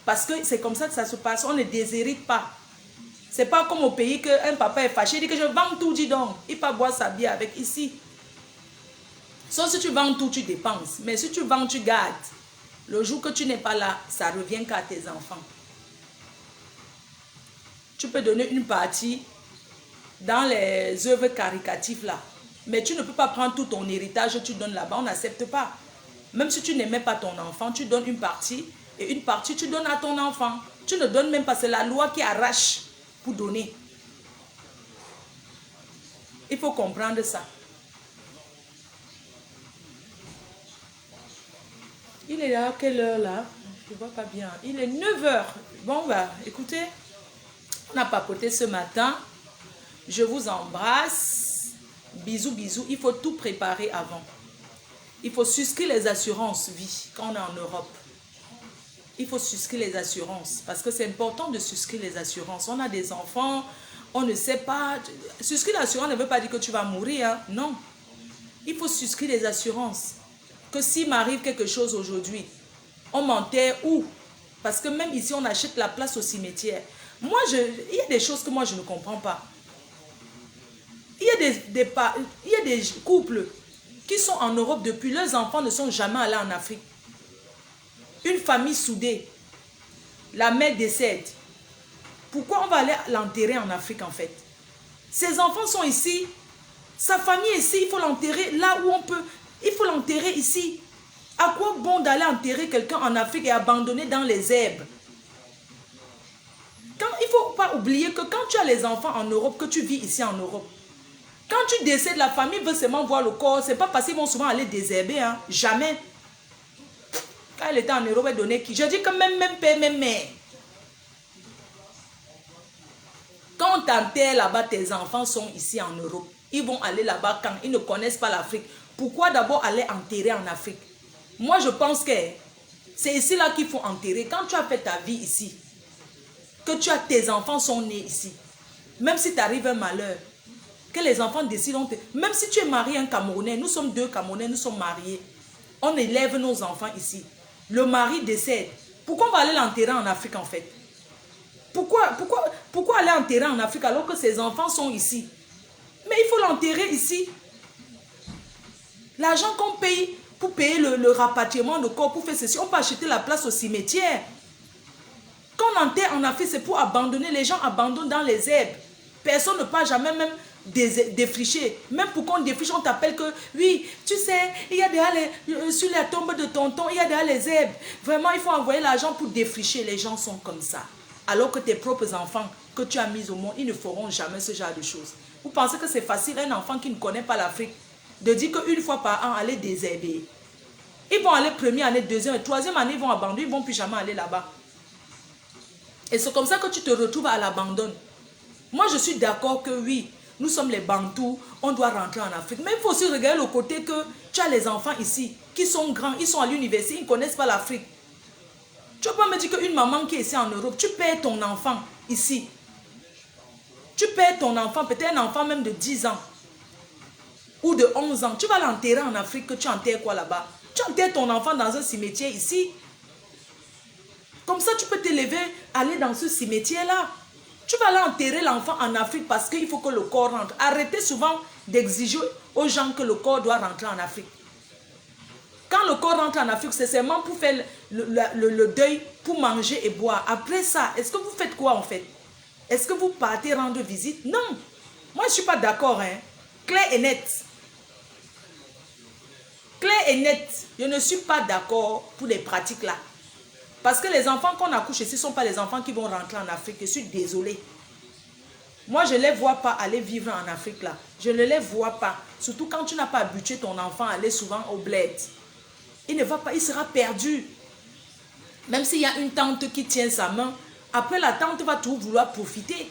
Parce que c'est comme ça que ça se passe. On ne déshérite pas. C'est pas comme au pays qu'un papa est fâché, il dit que je vends tout, dis donc. Il ne peut pas boire sa bière avec ici. Sauf si tu vends tout, tu dépenses. Mais si tu vends, tu gardes. Le jour que tu n'es pas là, ça revient qu'à tes enfants. Tu peux donner une partie dans les œuvres caritatives là. Mais tu ne peux pas prendre tout ton héritage, tu donnes là-bas, on n'accepte pas. Même si tu n'aimais pas ton enfant, tu donnes une partie et une partie tu donnes à ton enfant. Tu ne donnes même pas, c'est la loi qui arrache pour donner. Il faut comprendre ça. Il est là, à quelle heure là? Je ne vois pas bien. Il est 9 h. Bon, bah, écoutez, on a papoté ce matin. Je vous embrasse. Bisous, bisous. Il faut tout préparer avant. Il faut souscrire les assurances vie quand on est en Europe. Il faut souscrire les assurances parce que c'est important de souscrire les assurances. On a des enfants, on ne sait pas. Souscrire l'assurance ne veut pas dire que tu vas mourir. Hein? Non. Il faut souscrire les assurances. Que s'il m'arrive quelque chose aujourd'hui, on m'enterre où? Parce que même ici, on achète la place au cimetière. Moi, il y a des choses que moi, je ne comprends pas. Il y a des couples qui sont en Europe depuis, leurs enfants ne sont jamais allés en Afrique. Une famille soudée, la mère décède. Pourquoi on va aller l'enterrer en Afrique en fait? Ses enfants sont ici, sa famille est ici, il faut l'enterrer là où on peut. Il faut l'enterrer ici. À quoi bon d'aller enterrer quelqu'un en Afrique et abandonner dans les herbes? Il ne faut pas oublier que quand tu as les enfants en Europe, que tu vis ici en Europe, quand tu décèdes, la famille veut seulement voir le corps. Ce n'est pas parce qu'ils vont souvent aller désherber. Hein. Jamais. Quand elle était en Europe, elle donnait qui? Je dis que même père, même mère. Quand on t'enterre là-bas, tes enfants sont ici en Europe. Ils vont aller là-bas quand ils ne connaissent pas l'Afrique. Pourquoi d'abord aller enterrer en Afrique? Moi, je pense que c'est ici là qu'il faut enterrer. Quand tu as fait ta vie ici, que tes enfants sont nés ici, même si t'arrive un malheur, que les enfants décident, même si tu es marié un Camerounais, nous sommes 2 Camerounais, nous sommes mariés, on élève nos enfants ici. Le mari décède. Pourquoi on va aller l'enterrer en Afrique en fait? Pourquoi aller enterrer en Afrique alors que ses enfants sont ici? Mais il faut l'enterrer ici. L'argent qu'on paye pour payer le rapatriement de corps, pour faire ceci, on peut acheter la place au cimetière. Quand on enterre en Afrique, c'est pour abandonner. Les gens abandonnent dans les herbes. Personne ne peut jamais même défricher. Même pour qu'on défriche, on t'appelle que, oui, tu sais, il y a déjà sur la tombe de tonton, il y a déjà les herbes. Vraiment, il faut envoyer l'argent pour défricher. Les gens sont comme ça. Alors que tes propres enfants que tu as mis au monde, ils ne feront jamais ce genre de choses. Vous pensez que c'est facile, un enfant qui ne connaît pas l'Afrique, de dire qu'une fois par an, aller désherber. Ils vont aller première année, deuxième et troisième année, ils vont abandonner, ils ne vont plus jamais aller là-bas. Et c'est comme ça que tu te retrouves à l'abandon. Moi, je suis d'accord que oui, nous sommes les Bantous, on doit rentrer en Afrique. Mais il faut aussi regarder le côté que tu as les enfants ici, qui sont grands, ils sont à l'université, ils ne connaissent pas l'Afrique. Tu ne peux pas me dire qu'une maman qui est ici en Europe, tu perds ton enfant ici. Tu perds ton enfant, peut-être un enfant même de 10 ans ou de 11 ans. Tu vas l'enterrer en Afrique, que tu enterres quoi là-bas? Tu enterres ton enfant dans un cimetière ici. Comme ça, tu peux te lever, aller dans ce cimetière-là. Tu vas aller enterrer l'enfant en Afrique parce qu'il faut que le corps rentre. Arrêtez souvent d'exiger aux gens que le corps doit rentrer en Afrique. Quand le corps rentre en Afrique, c'est seulement pour faire le deuil, pour manger et boire. Après ça, est-ce que vous faites quoi en fait? Est-ce que vous partez rendre visite? Non. Moi, je ne suis pas d'accord. Hein. Clair et net. Clair et net. Je ne suis pas d'accord pour les pratiques là. Parce que les enfants qu'on accouche ici ne sont pas les enfants qui vont rentrer en Afrique. Je suis désolée. Moi, je ne les vois pas aller vivre en Afrique là. Je ne les vois pas. Surtout quand tu n'as pas habitué ton enfant à aller souvent au bled. Il ne va pas, il sera perdu. Même s'il y a une tante qui tient sa main, après la tante va tout vouloir profiter.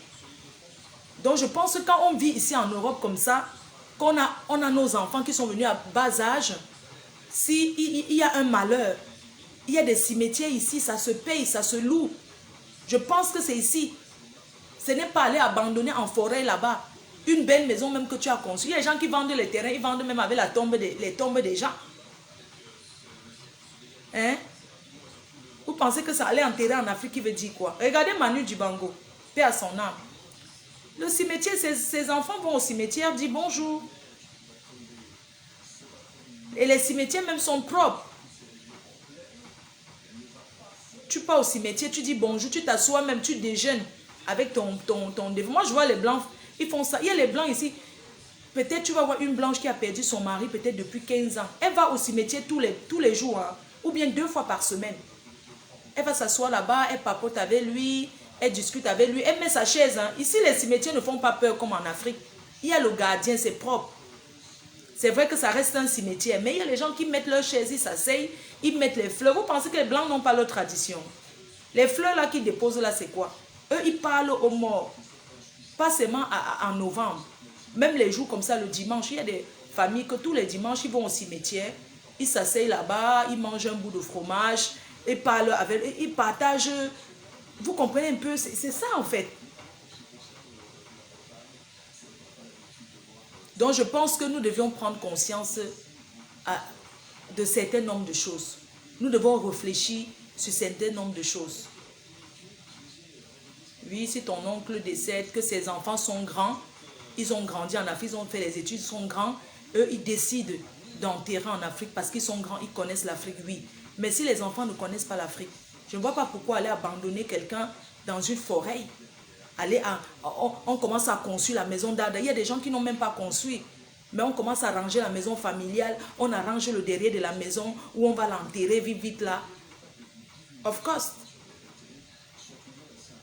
Donc je pense que quand on vit ici en Europe comme ça, qu'on on a nos enfants qui sont venus à bas âge, s'il y a un malheur, il y a des cimetières ici, ça se paye, ça se loue. Je pense que c'est ici. Ce n'est pas aller abandonner en forêt là-bas. Une belle maison même que tu as construite. Il y a des gens qui vendent les terrains, ils vendent même avec la tombe les tombes des gens. Hein? Vous pensez que ça allait enterrer en Afrique, qui veut dire quoi? Regardez Manu Dibango, paix à son âme. Le cimetière, ses enfants vont au cimetière, disent bonjour. Et les cimetières même sont propres. Tu pars au cimetière, tu dis bonjour, tu t'assois même, tu déjeunes avec ton défunt. Moi, je vois les blancs, ils font ça. Il y a les blancs ici. Peut-être tu vas voir une blanche qui a perdu son mari peut-être depuis 15 ans. Elle va au cimetière tous les jours, hein, ou bien 2 fois par semaine. Elle va s'asseoir là-bas, elle papote avec lui, elle discute avec lui, elle met sa chaise. Hein. Ici, les cimetières ne font pas peur comme en Afrique. Il y a le gardien, c'est propre. C'est vrai que ça reste un cimetière, mais il y a les gens qui mettent leur chaise, ils s'asseyent, ils mettent les fleurs. Vous pensez que les Blancs n'ont pas leur tradition? Les fleurs là qu'ils déposent là, c'est quoi? Eux, ils parlent aux morts. Pas seulement en novembre. Même les jours comme ça, le dimanche, il y a des familles que tous les dimanches, ils vont au cimetière, ils s'asseyent là-bas, ils mangent un bout de fromage, ils parlent avec, ils partagent. Vous comprenez un peu? C'est ça en fait. Donc je pense que nous devions prendre conscience de certains nombres de choses. Nous devons réfléchir sur certains nombres de choses. Oui, si ton oncle décède, que ses enfants sont grands, ils ont grandi en Afrique, ils ont fait les études, ils sont grands, eux, ils décident d'enterrer en Afrique parce qu'ils sont grands, ils connaissent l'Afrique, oui. Mais si les enfants ne connaissent pas l'Afrique, je ne vois pas pourquoi aller abandonner quelqu'un dans une forêt. On commence à construire la maison d'Ada. Il y a des gens qui n'ont même pas construit. Mais on commence à ranger la maison familiale. On arrange le derrière de la maison où on va l'enterrer vite, vite là. Of course.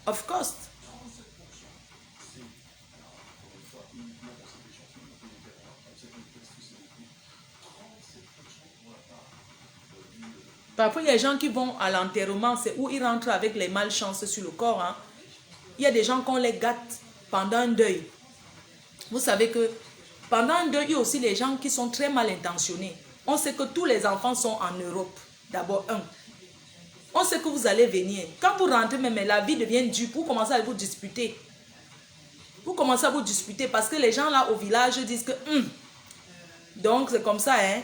Of course. Parfois, il y a des gens qui vont à l'enterrement, c'est où ils rentrent avec les malchances sur le corps. Hein. Il y a des gens qu'on les gâte pendant un deuil. Vous savez que pendant un deuil, il y a aussi les gens qui sont très mal intentionnés. On sait que tous les enfants sont en Europe. D'abord, on sait que vous allez venir. Quand vous rentrez, même la vie devient dure. Vous commencez à vous disputer. Vous commencez à vous disputer parce que les gens là au village disent que... Donc, c'est comme ça, hein.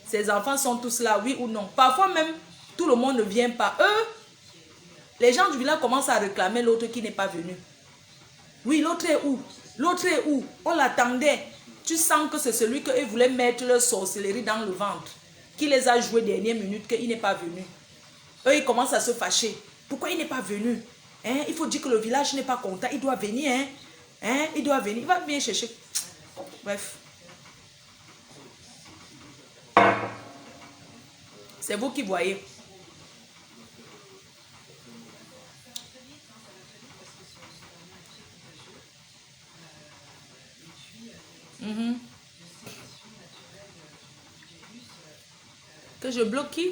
Ces enfants sont tous là, oui ou non. Parfois même, tout le monde ne vient pas. Eux, les gens du village commencent à réclamer l'autre qui n'est pas venu. Oui, l'autre est où? L'autre est où? On l'attendait. Tu sens que c'est celui qu'eux voulaient mettre leur sorcellerie dans le ventre, qui les a joués dernière minute, qu'il n'est pas venu. Eux, ils commencent à se fâcher. Pourquoi il n'est pas venu? Hein? Il faut dire que le village n'est pas content. Il doit venir. Hein? Hein? Il doit venir. Il va venir chercher. Bref. C'est vous qui voyez. Que je bloque qui?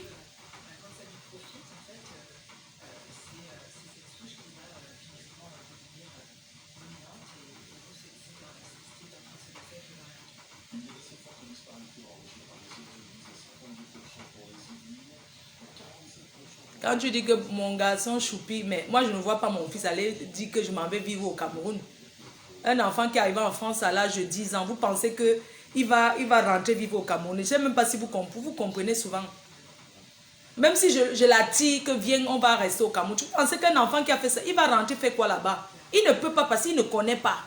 Quand tu dis que mon garçon choupi, mais moi je ne vois pas mon fils aller dire que je m'en vais vivre au Cameroun. Un enfant qui arrive en France à l'âge de 10 ans, vous pensez qu'il va rentrer vivre au Cameroun. Je ne sais même pas si vous comprenez souvent. Même si je l'attire, que viens, on va rester au Cameroun. Vous pensez qu'un enfant qui a fait ça, il va rentrer faire quoi là-bas? Il ne peut pas parce qu'il ne connaît pas.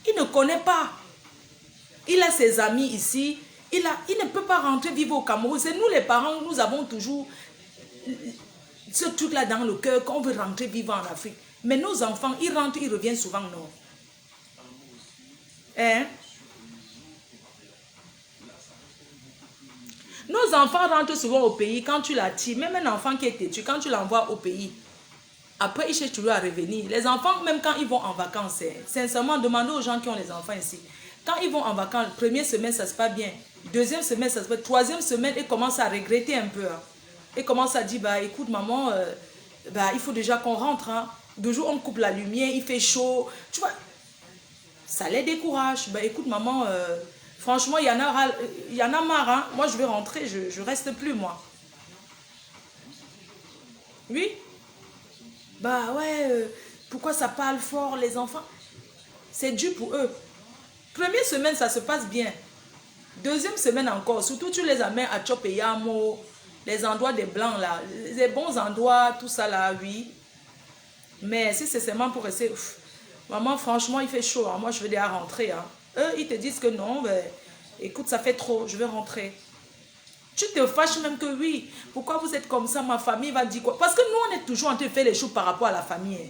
Il ne connaît pas. Il a ses amis ici. Il ne peut pas rentrer vivre au Cameroun. C'est nous les parents, nous avons toujours ce truc-là dans le cœur qu'on veut rentrer vivre en Afrique. Mais nos enfants, ils rentrent, ils reviennent souvent, non. Hein? Nos enfants rentrent souvent au pays quand tu l'attires. Même un enfant qui est têtu, quand tu l'envoies au pays, après il cherche toujours à revenir. Les enfants, même quand ils vont en vacances, sincèrement, demandez aux gens qui ont les enfants ici. Quand ils vont en vacances, première semaine, ça se passe bien. Deuxième semaine, ça se passe. Troisième semaine, ils commencent à regretter un peu. Hein. Ils commencent à dire, bah écoute maman, il faut déjà qu'on rentre. Hein. De jour, on coupe la lumière, il fait chaud. Tu vois, ça les décourage. Bah écoute maman, franchement, il y en a marre. Hein. Moi, je vais rentrer, je reste plus, moi. Oui. Bah ouais, pourquoi ça parle fort, les enfants? C'est dur pour eux. Première semaine, ça se passe bien. Deuxième semaine encore, surtout tu les amènes à Chopeyamo, les endroits des blancs là, les bons endroits, tout ça là, oui. Mais si c'est seulement pour rester, maman, franchement, il fait chaud, hein. Moi je veux déjà rentrer. Hein. Eux, ils te disent que non, écoute, ça fait trop, je vais rentrer. Tu te fâches même que oui, pourquoi vous êtes comme ça, ma famille va dire quoi? Parce que nous, on est toujours en train de faire les choses par rapport à la famille.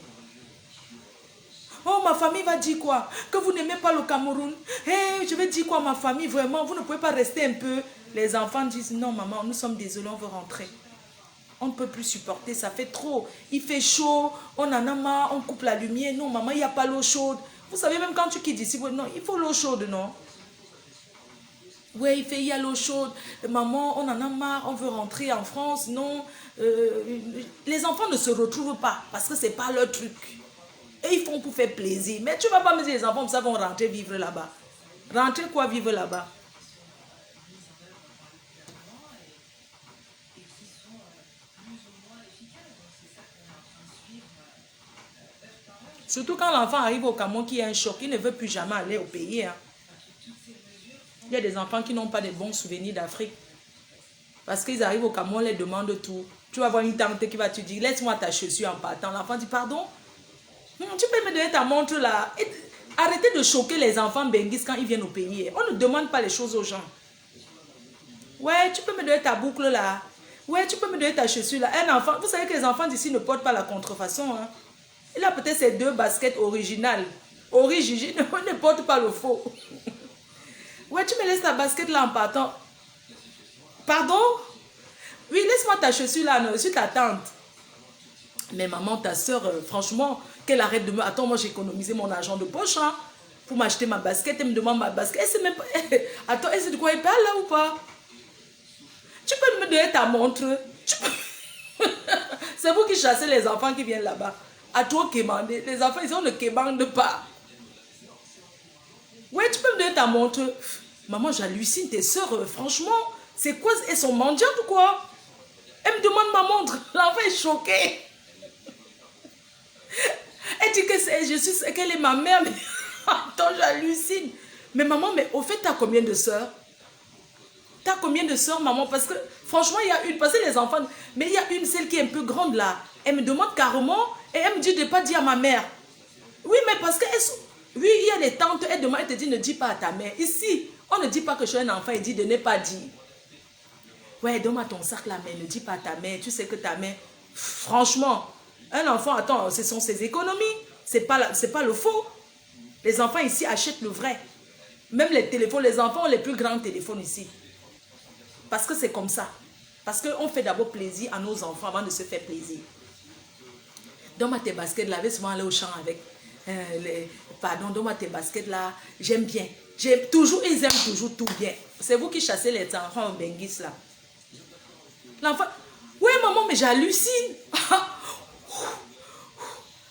Oh, ma famille va dire quoi? Que vous n'aimez pas le Cameroun? Hey, je vais dire quoi à ma famille? Vraiment, vous ne pouvez pas rester un peu. Les enfants disent, non maman, nous sommes désolés, on veut rentrer. On ne peut plus supporter, ça fait trop. Il fait chaud, on en a marre, on coupe la lumière. Non maman, il n'y a pas l'eau chaude. Vous savez, même quand tu quittes ici, non, il faut l'eau chaude, non? Oui, il y a l'eau chaude. Maman, on en a marre, on veut rentrer en France. Non, les enfants ne se retrouvent pas parce que ce n'est pas leur truc. Et ils font pour faire plaisir. Mais tu ne vas pas me dire les enfants, ça vont rentrer vivre là-bas. Rentrer quoi vivre là-bas? Surtout quand l'enfant arrive au Cameroun qui a un choc, il ne veut plus jamais aller au pays. Hein. Il y a des enfants qui n'ont pas de bons souvenirs d'Afrique. Parce qu'ils arrivent au Cameroun, on les demande tout. Tu vas voir une tante qui va te dire, laisse-moi ta chaussure en partant. L'enfant dit, pardon? Tu peux me donner ta montre là. Arrêtez de choquer les enfants benguis quand ils viennent au pays. On ne demande pas les choses aux gens. Ouais, tu peux me donner ta boucle là. Ouais, tu peux me donner ta chaussure là. Un enfant, vous savez que les enfants d'ici ne portent pas la contrefaçon. Hein. Il a peut-être ses 2 baskets originales. Originales, on ne porte pas le faux. Ouais, tu me laisses ta basket là en partant. Pardon? Oui, laisse-moi ta chaussure là, je suis ta tante. Mais maman, ta soeur, franchement, qu'elle arrête de me... Attends, moi j'ai économisé mon argent de poche hein, pour m'acheter ma basket. Elle me demande ma basket. Elle sait même pas... Attends, elle sait de quoi elle parle là ou pas? Tu peux me donner ta montre? C'est vous qui chassez les enfants qui viennent là-bas. À toi quémander. Les enfants, ils ne quémandent pas. Ouais, tu peux me donner ta montre? Maman, j'hallucine, tes soeurs, franchement, c'est quoi? Elles sont mendiantes ou quoi? Elle me demande ma montre. L'enfant est choqué. Elle dit qu'elle est ma mère. Mais attends, j'hallucine. Mais maman, mais au fait, tu as combien de sœurs? Tu as combien de sœurs, maman? Parce que, franchement, il y a une. Parce que les enfants... Mais il y a une, celle qui est un peu grande là. Elle me demande carrément. Et elle me dit de ne pas dire à ma mère. Oui, mais parce que... Oui, il y a des tantes. Elle demande, elle te dit ne dis pas à ta mère. Ici, on ne dit pas que je suis un enfant. Elle dit de ne pas dire. Ouais, donne-moi ton sac là, mais ne dis pas à ta mère. Tu sais que ta mère... Franchement... Un enfant, attends, ce sont ses économies. C'est pas le faux. Les enfants ici achètent le vrai. Même les téléphones, les enfants ont les plus grands téléphones ici. Parce que c'est comme ça. Parce qu'on fait d'abord plaisir à nos enfants avant de se faire plaisir. Donne-moi tes baskets là, vais souvent aller au champ avec. Pardon, donne-moi tes baskets là. J'aime bien. Ils aiment toujours tout bien. C'est vous qui chassez les enfants en benguis là. L'enfant, oui maman, mais j'hallucine.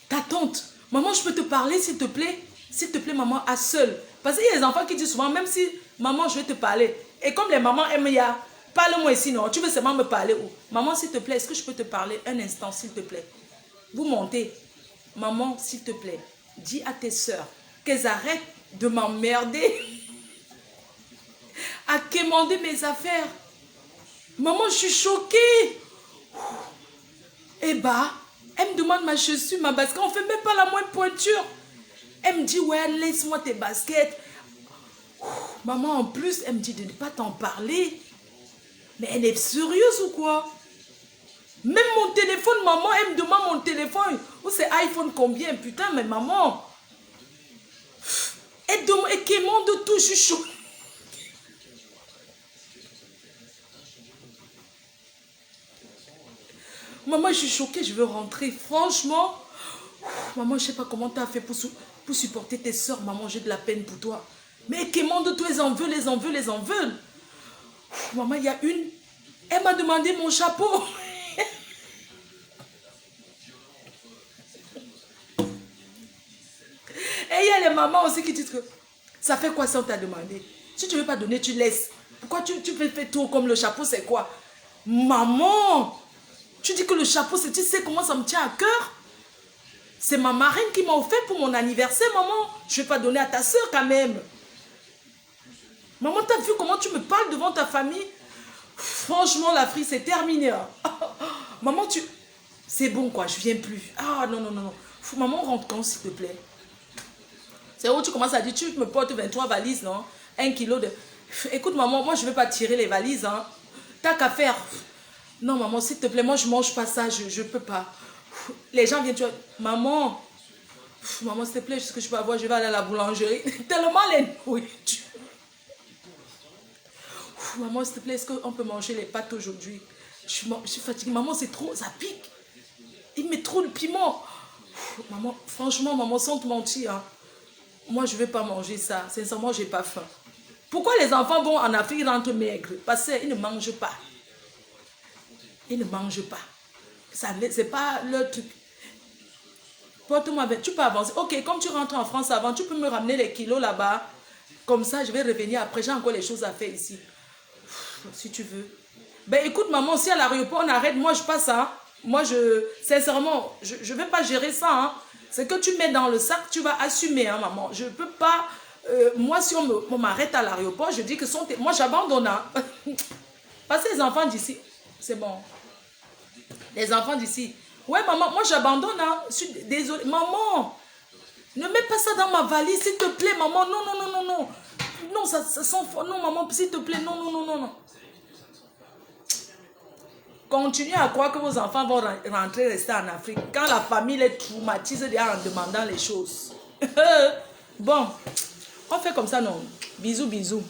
Ta tante, maman, je peux te parler s'il te plaît? S'il te plaît, maman, à seule. Parce qu'il y a des enfants qui disent souvent, même si, maman, je vais te parler. Et comme les mamans aiment, parle-moi ici, non? Tu veux seulement me parler où? Maman, s'il te plaît, est-ce que je peux te parler un instant, s'il te plaît? Vous montez. Maman, s'il te plaît. dis à tes sœurs qu'elles arrêtent de m'emmerder, à quémander mes affaires. Maman, je suis choquée. Eh bah, elle me demande ma chaussure, ma basket. On ne fait même pas la moindre pointure. Elle me dit, ouais, laisse-moi tes baskets. Maman, en plus, elle me dit de ne pas t'en parler. Mais elle est sérieuse ou quoi? Même mon téléphone, maman, elle me demande mon téléphone. Ou c'est iPhone combien? Putain, mais maman. Elle quémande de tout, je suis choquée. Maman, je suis choquée, je veux rentrer. Franchement, maman, je ne sais pas comment tu as fait pour supporter tes soeurs. Maman, j'ai de la peine pour toi. Mais quémande de tout, les en veulent, les en veulent, les en veulent. Maman, il y a une. Elle m'a demandé mon chapeau. Et il y a les mamans aussi qui disent que ça fait quoi ça on t'a demandé? Si tu ne veux pas donner, tu laisses. Pourquoi tu fais tout comme le chapeau, c'est quoi? Maman, tu dis que le chapeau, tu sais comment ça me tient à cœur? C'est ma marraine qui m'a offert pour mon anniversaire, maman. Je ne vais pas donner à ta soeur quand même. Maman, t'as vu comment tu me parles devant ta famille? Franchement, la frise, c'est terminé. Hein. Maman, c'est bon quoi, je viens plus. Ah non, non, non, non. Maman, rentre quand, s'il te plaît? C'est où tu commences à dire, tu me portes 23 valises, non? 1 kilo de... Écoute, maman, moi, je ne vais pas tirer les valises. Hein. T'as qu'à faire. Non, maman, s'il te plaît, moi, je ne mange pas ça. Je ne peux pas. Les gens viennent, tu vois, maman, maman, s'il te plaît, ce que je peux avoir, je vais aller à la boulangerie. Tellement les nourritures. Maman, s'il te plaît, est-ce qu'on peut manger les pâtes aujourd'hui? Je suis fatiguée. Maman, c'est trop, ça pique. Il met trop de piment. Maman, franchement, maman, sans te mentir, hein, moi, je ne vais pas manger ça. Sincèrement, je n'ai pas faim. Pourquoi les enfants vont en Afrique, ils rentrent maigres? Parce qu'ils ne mangent pas. Ils ne mangent pas. Ce n'est pas leur truc. Porte-moi, tu peux avancer. Ok, comme tu rentres en France avant, tu peux me ramener les kilos là-bas. Comme ça, je vais revenir après. J'ai encore les choses à faire ici. Si tu veux. Ben écoute, maman, si à l'aéroport on arrête, moi je passe. Hein. Moi, sincèrement, je ne vais pas gérer ça. Hein. C'est que tu mets dans le sac, tu vas assumer, hein, maman. Je ne peux pas. Moi, si on m'arrête à l'aéroport, je dis que moi j'abandonne. Hein. Parce que les enfants d'ici, c'est bon. Les enfants d'ici. Ouais, maman, moi j'abandonne. Hein. Désolée. Maman, ne mets pas ça dans ma valise, s'il te plaît, maman. Non, non, non, non, non. Non, ça sent fort. Non, maman, s'il te plaît. Non, non, non, non, non. Continuez à croire que vos enfants vont rentrer, rester en Afrique. Quand la famille les traumatise déjà en demandant les choses. Bon, on fait comme ça, non? Bisous, bisous.